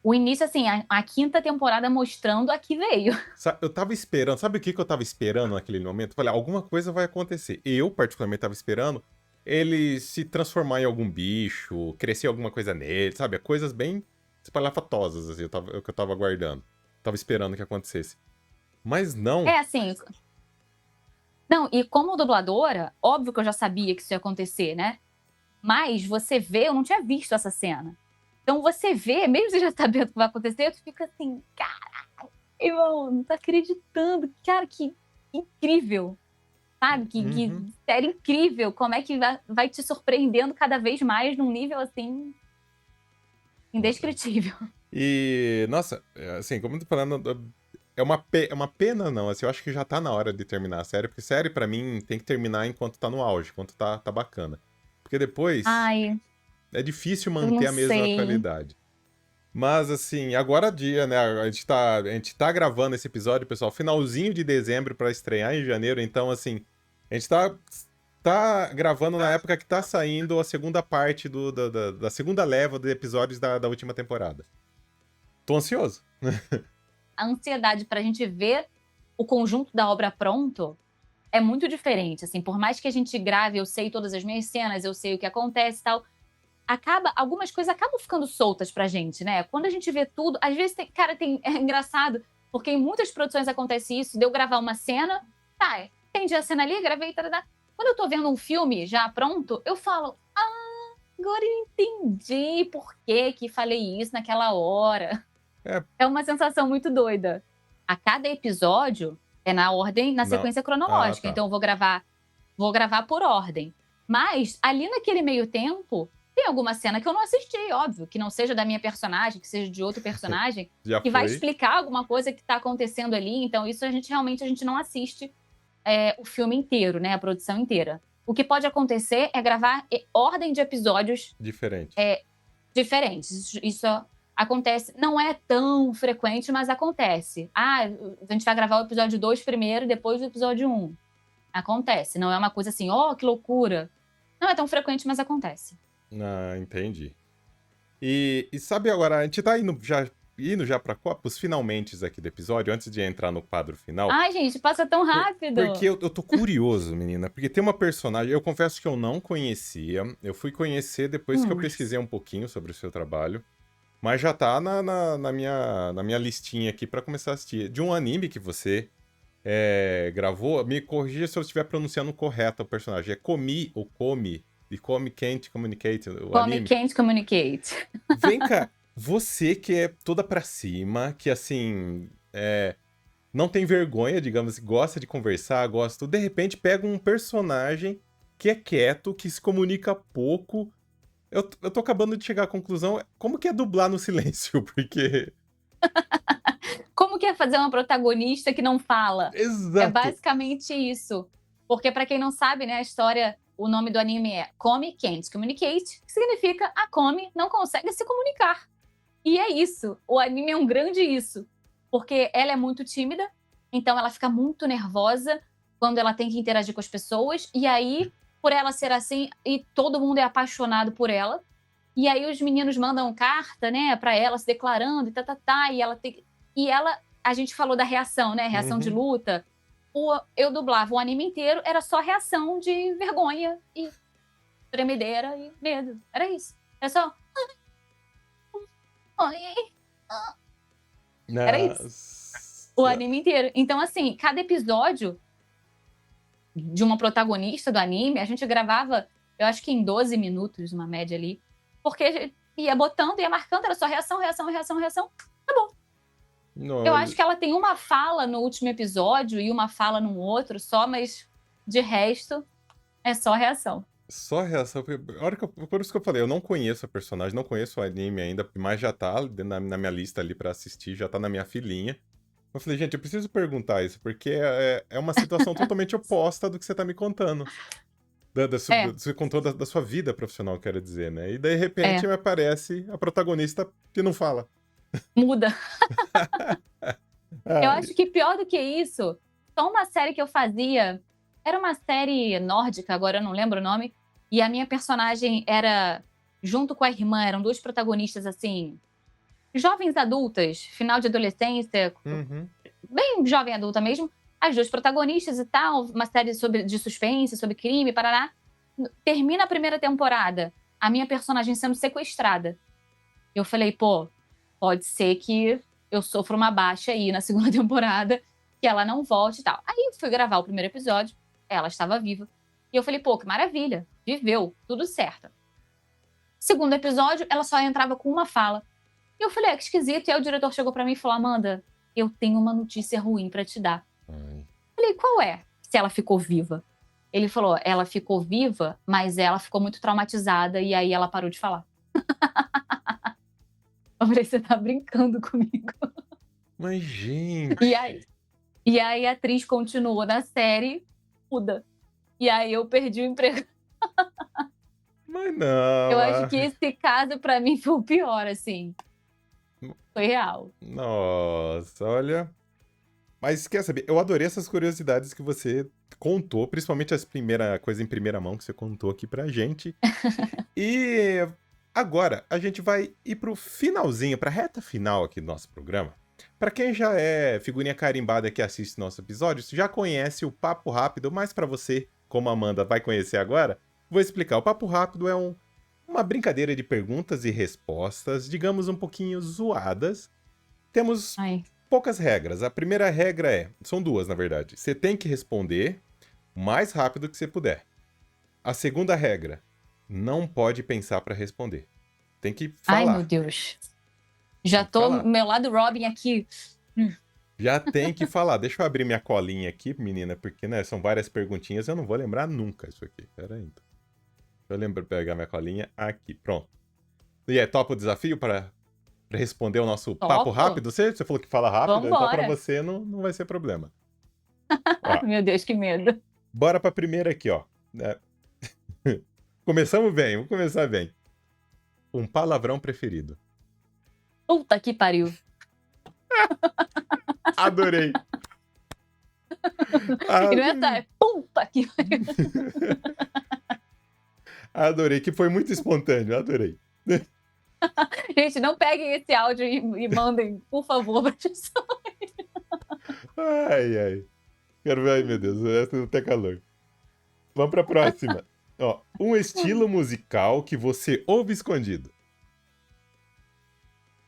S2: o início, assim, a quinta temporada mostrando a que veio.
S1: Eu tava esperando, sabe o que eu tava esperando naquele momento? Falei, alguma coisa vai acontecer. Eu, particularmente, tava esperando ele se transformar em algum bicho, crescer alguma coisa nele, sabe? Coisas bem espalhafatosas, assim, é o que eu tava aguardando. Tava esperando que acontecesse. Mas não.
S2: É assim. Não, e como dubladora, óbvio que eu já sabia que isso ia acontecer, né? Mas você vê, eu não tinha visto essa cena. Então você vê, mesmo você já sabendo o que vai acontecer, tu fica assim, caralho, irmão, não tô acreditando. Cara, que incrível. Sabe? Que série incrível. Como é que vai te surpreendendo cada vez mais num nível assim indescritível.
S1: E, nossa, assim, como eu tô falando, é uma pena não, assim, eu acho que já tá na hora de terminar a série, porque série pra mim tem que terminar enquanto tá no auge, enquanto tá bacana. Porque depois
S2: Ai,
S1: é difícil
S2: eu não
S1: manter a mesma
S2: sei.
S1: qualidade. Mas, assim, agora é dia, né? A gente tá gravando esse episódio, pessoal, finalzinho de dezembro pra estrear em janeiro, então, assim, a gente tá gravando na época que tá saindo a segunda parte da segunda leva de episódios da última temporada. Tô ansioso.
S2: A ansiedade pra gente ver o conjunto da obra pronto é muito diferente, assim, por mais que a gente grave, eu sei todas as minhas cenas, eu sei o que acontece e tal, algumas coisas acabam ficando soltas pra gente, né? Quando a gente vê tudo, às vezes é engraçado, porque em muitas produções acontece isso, de eu gravar uma cena, tá, entendi a cena ali, gravei, tarará. Quando eu tô vendo um filme já pronto, eu falo, agora eu entendi por que falei isso naquela hora.
S1: É,
S2: É uma sensação muito doida. A cada episódio é na ordem, na
S1: não.
S2: sequência
S1: Ah,
S2: cronológica.
S1: tá.
S2: Então eu vou gravar por ordem. Mas ali naquele meio tempo, tem alguma cena que eu não assisti, óbvio, que não seja da minha personagem, que seja de outro personagem,
S1: Já
S2: que vai
S1: foi.
S2: explicar alguma coisa que está acontecendo ali. Então isso a gente não assiste o filme inteiro, né, a produção inteira. O que pode acontecer é gravar ordem de episódios
S1: Diferente.
S2: diferentes. Isso acontece, não é tão frequente, mas acontece. A gente vai gravar o episódio 2 primeiro e depois o episódio 1. Acontece, não é uma coisa assim, oh, que loucura. Não é tão frequente, mas acontece.
S1: Ah, entendi. E sabe agora, a gente tá indo já pros finalmentes aqui do episódio, antes de entrar no quadro final.
S2: Ai, gente, passa tão
S1: Porque
S2: rápido.
S1: eu tô curioso, menina. Porque tem uma personagem, eu confesso que eu não conhecia. Eu fui conhecer depois que eu pesquisei um pouquinho sobre o seu trabalho. Mas já tá na minha listinha aqui pra começar a assistir. De um anime que você gravou, me corrija se eu estiver pronunciando correto o personagem. É Komi ou Komi? De Komi Can't Communicate, o
S2: Come
S1: anime.
S2: can't communicate.
S1: Vem cá, você que é toda pra cima, que assim, não tem vergonha, digamos, gosta de conversar, gosta, de repente pega um personagem que é quieto, que se comunica pouco. Eu tô acabando de chegar à conclusão, como que é dublar no silêncio? Porque.
S2: Como que é fazer uma protagonista que não fala? É
S1: Exato.
S2: basicamente isso. Porque, pra quem não sabe, né, a história, o nome do anime é Come Can't Communicate, que significa a Come não consegue se comunicar. E é isso. O anime é um grande isso. Porque ela é muito tímida, então ela fica muito nervosa quando ela tem que interagir com as pessoas. E aí, por ela ser assim, e todo mundo é apaixonado por ela. E aí os meninos mandam carta, né, pra ela se declarando e e ela tem. E ela, a gente falou da reação, né? Reação de
S1: Uhum.
S2: luta. Eu dublava o anime inteiro, era só reação de vergonha e tremedeira e medo. Era isso. Era só. Oi. Era isso. O
S1: Nossa.
S2: anime inteiro. Então, assim, cada episódio de uma protagonista do anime, a gente gravava, eu acho que em 12 minutos, uma média ali. Porque a gente ia botando, ia marcando, era só reação, reação, reação, reação. Acabou. Eu
S1: Não,
S2: acho que ela tem uma fala no último episódio e uma fala no outro só, mas de resto é só reação.
S1: só reação. Por isso que eu falei, eu não conheço a personagem, não conheço o anime ainda, mas já tá na minha lista ali pra assistir, já tá na minha filinha. Eu falei, gente, eu preciso perguntar isso, porque é uma situação totalmente oposta do que você tá me contando.
S2: É,
S1: Você contou da sua vida profissional, quero dizer, né? E de
S2: é,
S1: repente me aparece a protagonista que não fala.
S2: muda. Eu
S1: Ai,
S2: acho que pior do que isso, só uma série que eu fazia, era uma série nórdica, agora eu não lembro o nome, e a minha personagem era, junto com a irmã, eram 2 protagonistas, assim, jovens adultas, final de adolescência,
S1: uhum.
S2: bem jovem adulta mesmo, as 2 protagonistas e tal, uma série de suspense, sobre crime, parará. Termina a primeira temporada, a minha personagem sendo sequestrada. Eu falei: "Pô, pode ser que eu sofra uma baixa aí na segunda temporada, que ela não volte e tal". Aí eu fui gravar o primeiro episódio, ela estava viva. E eu falei: "Pô, que maravilha, viveu, tudo certo". Segundo episódio, ela só entrava com uma fala. E eu falei: "Ah, que esquisito". E aí o diretor chegou pra mim e falou: "Amanda, eu tenho uma notícia ruim pra te dar".
S1: Ai.
S2: Falei: "Qual é?". Se ela ficou viva. Ele falou: "Ela ficou viva, mas ela ficou muito traumatizada e aí ela parou de falar". Eu falei: "Você tá brincando comigo".
S1: Mas,
S2: E aí
S1: gente.
S2: e aí a atriz continuou na série, muda. E aí eu perdi o emprego.
S1: Mas não.
S2: Eu acho que esse caso pra mim foi o pior, assim, foi real.
S1: Nossa, olha. Mas quer saber? Eu adorei essas curiosidades que você contou, principalmente as primeira coisa em primeira mão que você contou aqui pra gente. E agora a gente vai ir pro finalzinho, pra reta final aqui do nosso programa. Pra quem já é figurinha carimbada que assiste nosso episódio, já conhece o Papo Rápido, mas pra você, como a Amanda vai conhecer agora, vou explicar. O Papo Rápido é uma brincadeira de perguntas e respostas, digamos um pouquinho zoadas. Temos
S2: Ai,
S1: poucas regras. A primeira regra são duas, na verdade. Você tem que responder o mais rápido que você puder. A segunda regra, não pode pensar pra responder. Tem que
S2: ai meu
S1: falar.
S2: Deus.
S1: Tem
S2: Já
S1: que
S2: tô
S1: falar.
S2: meu lado Robin aqui.
S1: Já tem que falar. Deixa eu abrir minha colinha aqui, menina, porque, né, são várias perguntinhas, eu não vou lembrar nunca isso aqui. Pera aí, então. Deixa eu pegar minha colinha aqui. Pronto. E topa o desafio para responder o nosso papo
S2: Topo.
S1: rápido? Você falou que fala rápido, então para
S2: Vambora.
S1: você não vai ser problema. Ó,
S2: Meu Deus, que medo.
S1: bora pra primeira aqui, ó. É, começamos bem, vamos começar bem. Um palavrão preferido.
S2: Puta que pariu.
S1: Adorei.
S2: E
S1: Ah,
S2: não é só, é puta que pariu.
S1: adorei, que foi muito espontâneo, adorei.
S2: Gente, não peguem esse áudio e mandem, por favor, pra pessoa.
S1: Ai, ai. Quero ver, ai meu Deus, essa não tem calor. Vamos pra próxima. Ó, um estilo musical que você ouve escondido.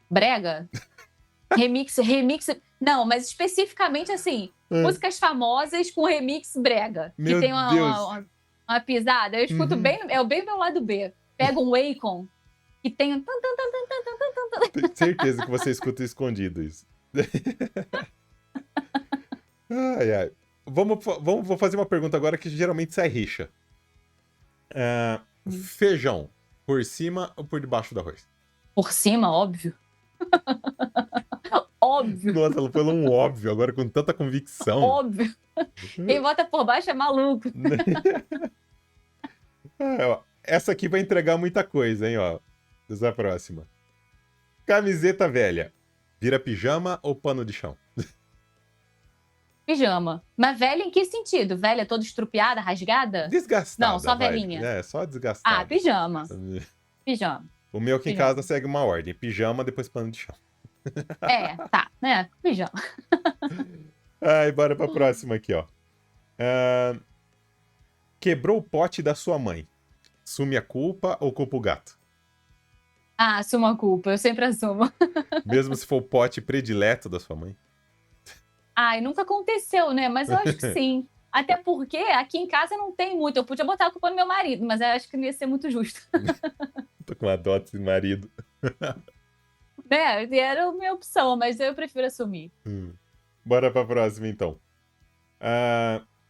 S2: Brega? Remix. Não, mas especificamente assim,
S1: Ah,
S2: músicas famosas com remix brega, que
S1: meu
S2: tem
S1: Deus.
S2: uma pisada. Eu escuto
S1: Uhum.
S2: bem, é o bem meu lado B. Pega um Akon, que tem um.
S1: Tenho certeza que você escuta escondido isso. Ai, ai. Vou fazer uma pergunta agora que geralmente sai rixa. Feijão, por cima ou por debaixo do arroz?
S2: Por cima, óbvio. Óbvio,
S1: Nossa, ela falou um óbvio agora com tanta convicção.
S2: óbvio. Quem bota por baixo é maluco.
S1: Ó, essa aqui vai entregar muita coisa, hein, ó. Essa próxima. Camiseta velha. Vira pijama ou pano de chão?
S2: Pijama. Mas velha em que sentido? Velha toda estrupiada, rasgada? Não,
S1: Desgastada,
S2: só
S1: vai.
S2: velhinha.
S1: É, só
S2: Ah,
S1: desgastada.
S2: pijama. Pijama.
S1: O meu aqui em casa
S2: Pijama.
S1: segue uma ordem: pijama, depois pano de chão.
S2: É, tá, né? Pijama.
S1: Ai, bora pra próxima aqui, ó. Ah, quebrou o pote da sua mãe. Assume a culpa ou culpa o gato?
S2: Ah, assumo a culpa, eu sempre assumo.
S1: Mesmo se for o pote predileto da sua mãe?
S2: Ai, nunca aconteceu, né? Mas eu acho que sim. Até porque aqui em casa não tem muito. Eu podia botar a culpa no meu marido, mas eu acho que não ia ser muito justo.
S1: Tô com uma dó desse marido.
S2: Né? E era a minha opção, mas eu prefiro assumir.
S1: Bora pra próxima, então.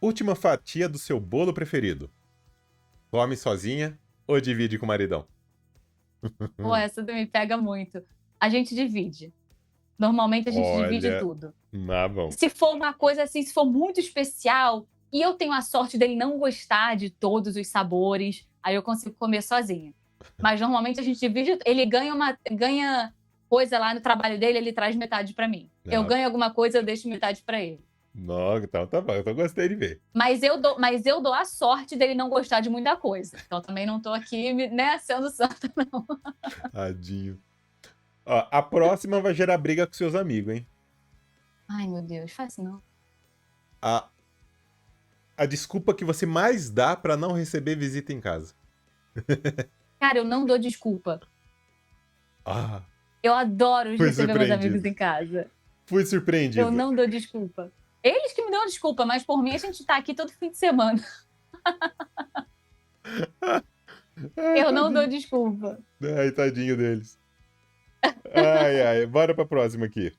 S1: Última fatia do seu bolo preferido. Come sozinha ou divide com o maridão?
S2: Pô, essa me pega muito. A gente divide. Normalmente a gente divide
S1: Olha,
S2: tudo.
S1: bom.
S2: Se for uma coisa assim, se for muito especial, E eu tenho a sorte dele não gostar de todos os sabores, aí eu consigo comer sozinha. Mas normalmente a gente divide, ele ganha coisa lá no trabalho dele, ele traz metade pra mim. Eu
S1: Ah,
S2: ganho alguma coisa, eu deixo metade pra ele.
S1: não, então tá bom, então gostei de ver.
S2: Mas eu dou a sorte dele não gostar de muita coisa. Então também não tô aqui, né, sendo santa, não.
S1: Tadinho. Ó, a próxima vai gerar briga com seus amigos, hein?
S2: Ai, meu Deus, faz isso não.
S1: A, a desculpa que você mais dá pra não receber visita em casa.
S2: Cara, eu não dou desculpa.
S1: Ah,
S2: Eu adoro
S1: fui
S2: receber meus amigos
S1: surpreendido.
S2: em casa.
S1: Fui
S2: Eu
S1: surpreendido.
S2: não dou desculpa. Eles que me dão desculpa, mas por mim a gente tá aqui todo fim de semana.
S1: Ai,
S2: Eu não dou
S1: tadinho.
S2: desculpa.
S1: Ai, tadinho deles. Ai, ai, bora pra próxima aqui.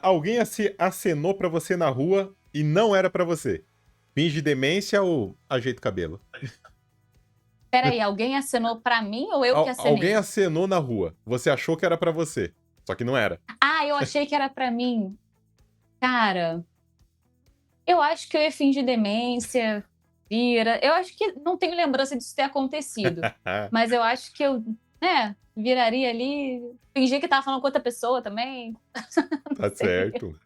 S1: Alguém acenou pra você na rua e não era pra você. Finge demência ou ajeita o cabelo?
S2: Peraí, alguém acenou pra mim ou eu que
S1: Alguém
S2: acenei?
S1: acenou na rua. Você achou que era pra você. Só que não era.
S2: Ah, eu achei que era pra mim. Cara, eu acho que eu ia fingir demência, vira. Eu acho que não tenho lembrança disso ter acontecido. Mas eu acho que eu, né, viraria ali, fingir que tava falando com outra pessoa também.
S1: Tá
S2: Sei.
S1: certo.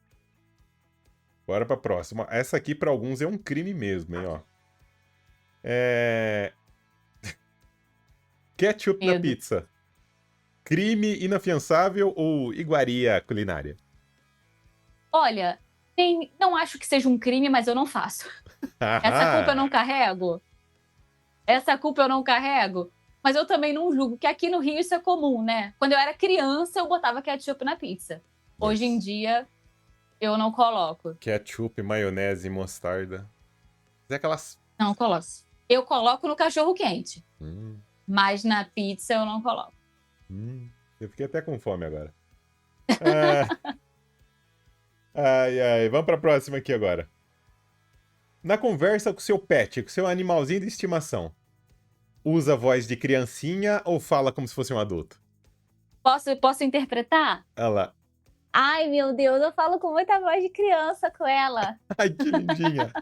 S1: Bora pra próxima. Essa aqui pra alguns é um crime mesmo, hein, ó. Ketchup na
S2: Medo.
S1: pizza. Crime inafiançável ou iguaria culinária?
S2: Olha, não acho que seja um crime, mas eu não faço. Essa culpa eu não carrego. Essa culpa eu não carrego. Mas eu também não julgo, que aqui no Rio isso é comum, né? Quando eu era criança, eu botava ketchup na pizza. Hoje em dia, eu não coloco.
S1: Ketchup, maionese e mostarda. É aquelas...
S2: Não coloco. Eu coloco no cachorro quente,
S1: Hum,
S2: mas na pizza eu não coloco.
S1: eu fiquei até com fome agora. Ah, ai, ai. Vamos pra próxima aqui agora. Na conversa com seu pet, com seu animalzinho de estimação, usa a voz de criancinha ou fala como se fosse um adulto?
S2: Posso interpretar?
S1: Olha lá.
S2: Ai, meu Deus, eu falo com muita voz de criança com ela.
S1: Ai, que lindinha.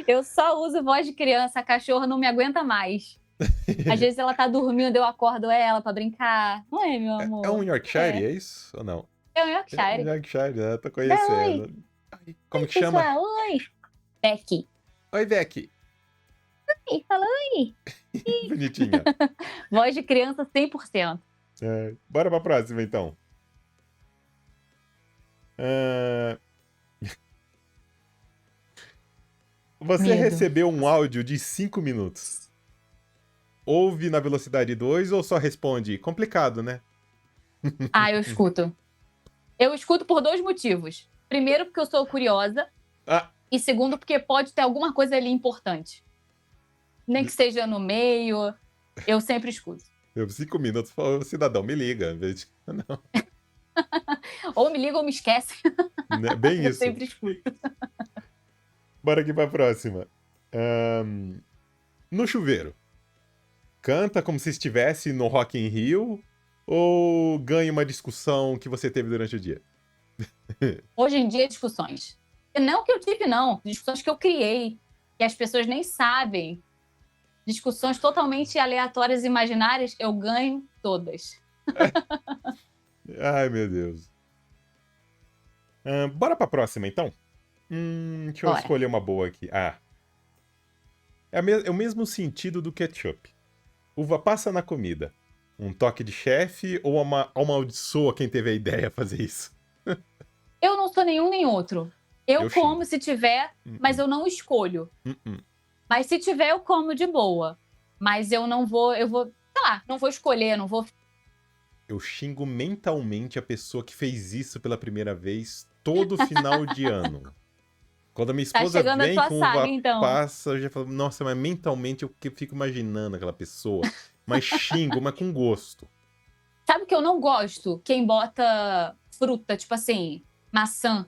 S2: Eu só uso voz de criança, a cachorra não me aguenta mais. Às vezes ela tá dormindo, eu acordo ela pra brincar. Não é, meu amor?
S1: É um Yorkshire, é isso? Ou não?
S2: É um
S1: É um
S2: Yorkshire.
S1: Yorkshire, né? Tô conhecendo. Ai, como que chama?
S2: Pessoal, oi. Becky.
S1: Oi, Becky.
S2: Oi, fala oi.
S1: Bonitinha.
S2: Voz de criança 100%.
S1: Bora pra próxima, então. Ah, Você
S2: Medo.
S1: recebeu um áudio de 5 minutos. Ouve na velocidade 2 ou só responde? Complicado, né?
S2: Ah, eu escuto. Eu escuto por 2 motivos. Primeiro, porque eu sou curiosa.
S1: Ah,
S2: E segundo, porque pode ter alguma coisa ali importante. Nem que seja no meio, eu sempre escuto.
S1: 5 minutos. Ô, cidadão, me liga. Em vez de... Não,
S2: Ou me liga ou me esquece.
S1: né? Bem
S2: Eu
S1: isso.
S2: sempre escuto.
S1: Bora aqui pra próxima. No chuveiro. Canta como se estivesse no Rock in Rio ou ganha uma discussão que você teve durante o dia?
S2: Hoje em dia, discussões. E não que eu tive, não. Discussões que eu criei. Que as pessoas nem sabem. Discussões totalmente aleatórias e imaginárias, eu ganho todas.
S1: Ai, meu Deus. Bora pra próxima, então? Deixa eu
S2: Bora.
S1: escolher uma boa aqui. É o mesmo sentido do ketchup. Uva passa na comida. Um toque de chefe ou amaldiçoa quem teve a ideia de fazer isso?
S2: Eu não sou nenhum nem outro. Eu
S1: Eu
S2: como
S1: xingo.
S2: se tiver, mas eu não escolho. Mas se tiver, eu como de boa. Mas eu vou, sei lá, não vou escolher, não vou.
S1: Eu xingo mentalmente a pessoa que fez isso pela primeira vez todo final de ano. Quando a minha
S2: Tá
S1: esposa
S2: chegando a
S1: vem
S2: tua
S1: com
S2: saga,
S1: uva
S2: então.
S1: passa, eu já falo, nossa, mas mentalmente eu fico imaginando aquela pessoa. Mas xingo, mas com gosto.
S2: Sabe o que eu não gosto? Quem bota fruta, tipo assim, maçã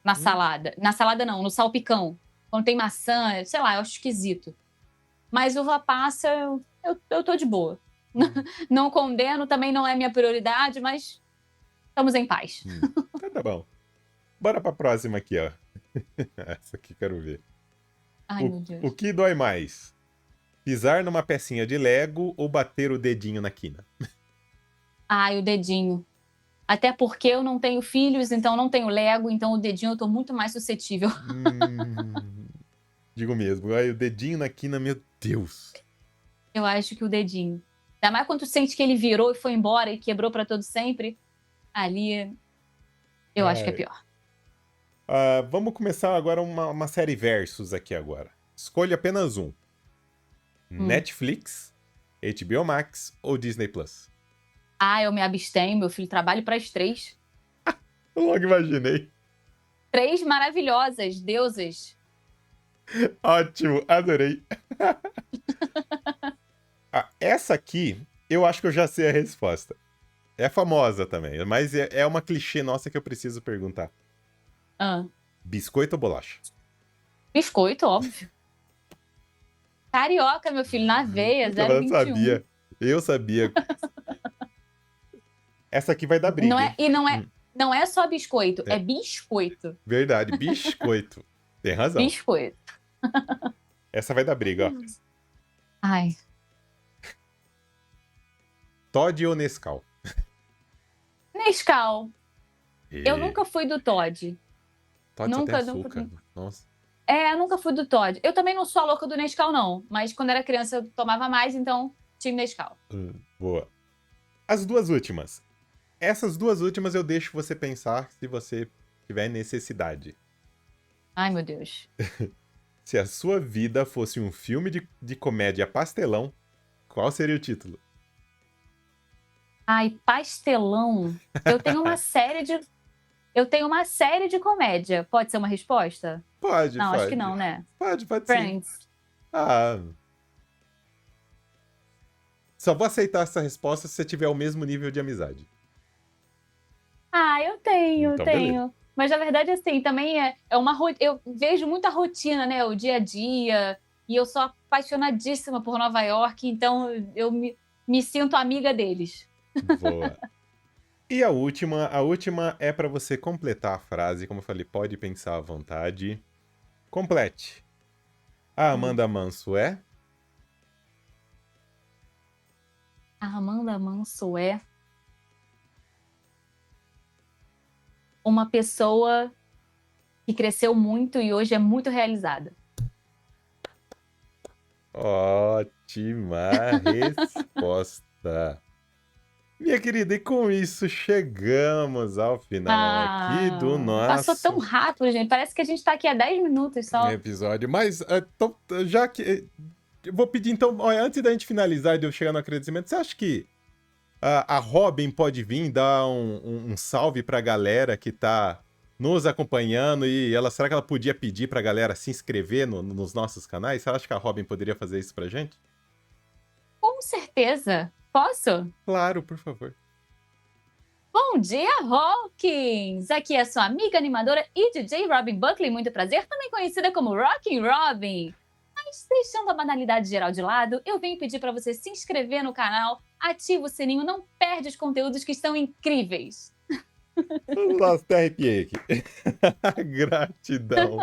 S2: na salada. Na salada não, no salpicão. Quando tem maçã, sei lá, eu acho esquisito. Mas uva passa, eu tô de boa. Não condeno, também não é minha prioridade, mas estamos em paz.
S1: Então tá bom. Bora pra próxima aqui, ó. Essa aqui quero ver.
S2: Ai, meu Deus.
S1: O que dói mais? Pisar numa pecinha de Lego ou bater o dedinho na quina?
S2: Ai, o dedinho. Até porque eu não tenho filhos, então não tenho Lego, então o dedinho eu tô muito mais suscetível.
S1: Hum, digo mesmo. Ai, o dedinho na quina, meu Deus.
S2: Eu acho que o dedinho. Ainda mais quando tu sente que ele virou e foi embora e quebrou pra todo sempre. Ali, eu acho que é
S1: Ai.
S2: pior.
S1: Vamos começar agora uma série versus aqui agora. Escolha apenas um.
S2: Hum.
S1: Netflix, HBO Max ou Disney Plus?
S2: Ah, eu me abstenho, meu filho trabalha para as três.
S1: Eu logo imaginei.
S2: Três maravilhosas deusas.
S1: Ótimo, adorei. Essa aqui, eu acho que eu já sei a resposta. É famosa também, mas é uma clichê nossa que eu preciso perguntar.
S2: Ah,
S1: Biscoito ou bolacha?
S2: biscoito, óbvio. Carioca, meu filho, na veia,
S1: Eu
S2: 0,21.
S1: sabia. Eu sabia. Essa aqui vai dar
S2: Não
S1: briga,
S2: é,
S1: hein?
S2: e não é só biscoito,
S1: É,
S2: é biscoito.
S1: verdade, biscoito. Tem razão.
S2: Biscoito.
S1: Essa vai dar briga, ó.
S2: Ai,
S1: Toddy ou Nescau?
S2: Nescau. Eu
S1: E...
S2: nunca fui do Toddy.
S1: Toddy só tem
S2: Nunca,
S1: açúcar. Nossa.
S2: eu nunca fui do Toddy. Eu também não sou a louca do Nescau, não. Mas quando era criança eu tomava mais, então tinha Nescau.
S1: Boa. As duas últimas. Essas duas últimas eu deixo você pensar se você tiver necessidade.
S2: Ai, meu Deus.
S1: Se a sua vida fosse um filme de comédia pastelão, qual seria o título?
S2: Ai, pastelão. Eu tenho uma série de comédia. Pode ser uma resposta?
S1: Pode,
S2: Não, acho que
S1: pode.
S2: não, né?
S1: Pode sim.
S2: Friends.
S1: Ah. Só vou aceitar essa resposta se você tiver o mesmo nível de amizade.
S2: Ah, eu tenho,
S1: Então, beleza.
S2: tenho. Mas na verdade, assim, também é uma eu vejo muita rotina, né? O dia a dia. E eu sou apaixonadíssima por Nova York, então eu me sinto amiga deles.
S1: Boa. E a última é para você completar a frase, como eu falei, pode pensar à vontade. Complete. A
S2: Hum.
S1: Amanda Manso é?
S2: A Amanda Manso é uma pessoa que cresceu muito e hoje é muito realizada.
S1: Ótima resposta. Minha querida, e com isso chegamos ao final aqui do
S2: Passou tão
S1: nosso
S2: rápido, gente. Parece que a gente tá aqui há 10 minutos só.
S1: episódio. Mas, então, já que. Eu vou pedir, então, olha, antes da gente finalizar e de eu chegar no agradecimento, você acha que a Robin pode vir dar um salve pra galera que tá nos acompanhando e será que ela podia pedir pra galera se inscrever nos nossos canais? Você acha que a Robin poderia fazer isso pra gente?
S2: Com certeza. Posso?
S1: Claro, por favor.
S2: Bom dia, Hawkins! Aqui é sua amiga animadora e DJ Robin Buckley, muito prazer, também conhecida como Rockin' Robin. Mas deixando a banalidade geral de lado, eu venho pedir para você se inscrever no canal, ativa o sininho, não perde os conteúdos que estão incríveis.
S1: Nossa, até arrepiei aqui. Gratidão.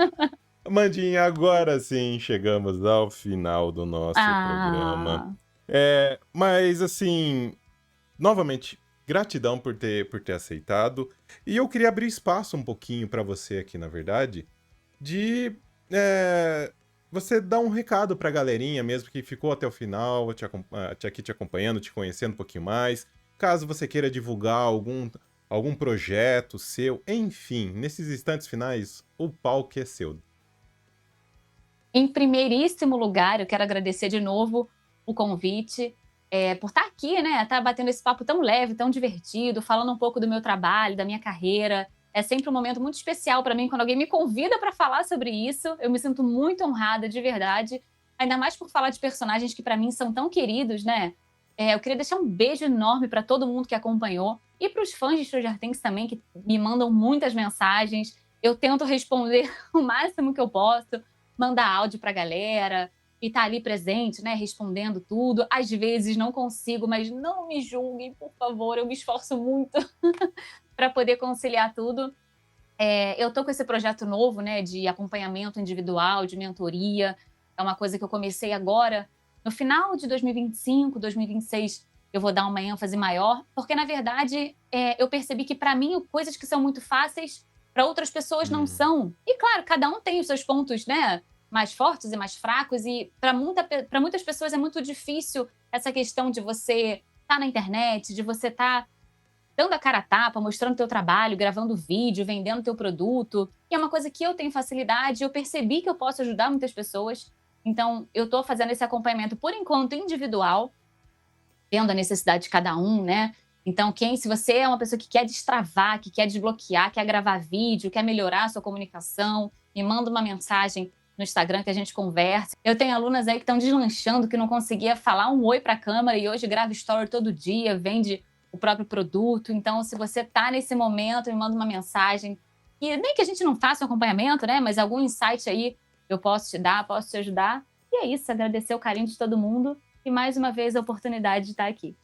S1: Mandinha, agora sim chegamos ao final do nosso programa.
S2: Ah,
S1: Mas assim, novamente, gratidão por ter aceitado. E eu queria abrir espaço um pouquinho para você aqui, na verdade, de você dar um recado pra galerinha mesmo que ficou até o final, aqui te acompanhando, te conhecendo um pouquinho mais. Caso você queira divulgar algum projeto seu, enfim, nesses instantes finais, o palco é seu.
S2: em primeiríssimo lugar, eu quero agradecer de novo o convite, por estar aqui, né? Estar batendo esse papo tão leve, tão divertido, falando um pouco do meu trabalho, da minha carreira. É sempre um momento muito especial para mim quando alguém me convida para falar sobre isso. Eu me sinto muito honrada, de verdade. Ainda mais por falar de personagens que para mim são tão queridos, né? Eu queria deixar um beijo enorme para todo mundo que acompanhou e para os fãs de Stranger Things também, que me mandam muitas mensagens. Eu tento responder o máximo que eu posso, mandar áudio para a galera e tá ali presente, né, respondendo tudo. Às vezes não consigo, mas não me julguem, por favor, eu me esforço muito para poder conciliar tudo. Eu tô com esse projeto novo, né, de acompanhamento individual, de mentoria. É uma coisa que eu comecei agora. No final de 2025, 2026, eu vou dar uma ênfase maior, porque na verdade eu percebi que para mim coisas que são muito fáceis, para outras pessoas não
S1: Hum,
S2: são. E claro, cada um tem os seus pontos, né, mais fortes e mais fracos, e para muitas pessoas é muito difícil essa questão de você estar na internet, de você estar dando a cara a tapa, mostrando teu trabalho, gravando vídeo, vendendo teu produto. E é uma coisa que eu tenho facilidade, eu percebi que eu posso ajudar muitas pessoas. Então, eu tô fazendo esse acompanhamento, por enquanto, individual, vendo a necessidade de cada um, né? Então, se você é uma pessoa que quer destravar, que quer desbloquear, quer gravar vídeo, quer melhorar a sua comunicação, me manda uma mensagem no Instagram que a gente conversa. Eu tenho alunas aí que estão deslanchando, que não conseguia falar um oi para a câmera e hoje grava story todo dia, vende o próprio produto. Então, se você tá nesse momento, me manda uma mensagem. E nem que a gente não faça um acompanhamento, né? Mas algum insight aí eu posso te dar, posso te ajudar. E é isso, agradecer o carinho de todo mundo e mais uma vez a oportunidade de estar aqui.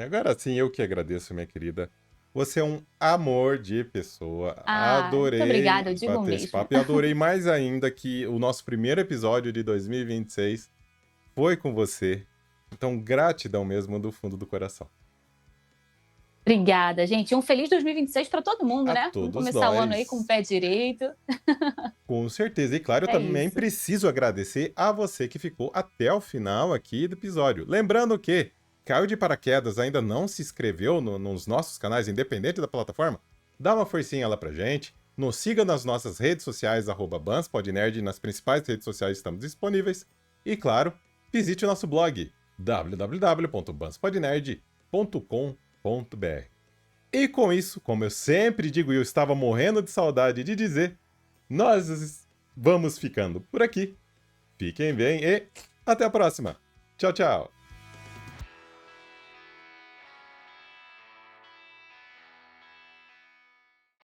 S1: agora sim, eu que agradeço, minha querida. Você é um amor de pessoa.
S2: Ah, muito obrigada,
S1: Adorei
S2: eu digo o
S1: bater esse
S2: mesmo.
S1: papo e adorei mais ainda que o nosso primeiro episódio de 2026 foi com você. Então, gratidão mesmo do fundo do coração.
S2: Obrigada, gente. Um feliz 2026 para todo mundo,
S1: A
S2: né? Vamos
S1: todos
S2: começar o ano aí com o
S1: nós.
S2: pé direito.
S1: Com certeza. E claro, eu
S2: É
S1: também
S2: isso.
S1: preciso agradecer a você que ficou até o final aqui do episódio. Lembrando que caiu de paraquedas, ainda não se inscreveu nos nossos canais, independente da plataforma, dá uma forcinha lá pra gente. Nos siga nas nossas redes sociais, @banspodnerd, nas principais redes sociais estamos disponíveis. E claro, visite o nosso blog, www.banspodnerd.com.br. E com isso, como eu sempre digo e eu estava morrendo de saudade de dizer, nós vamos ficando por aqui. Fiquem bem e até a próxima. Tchau, tchau.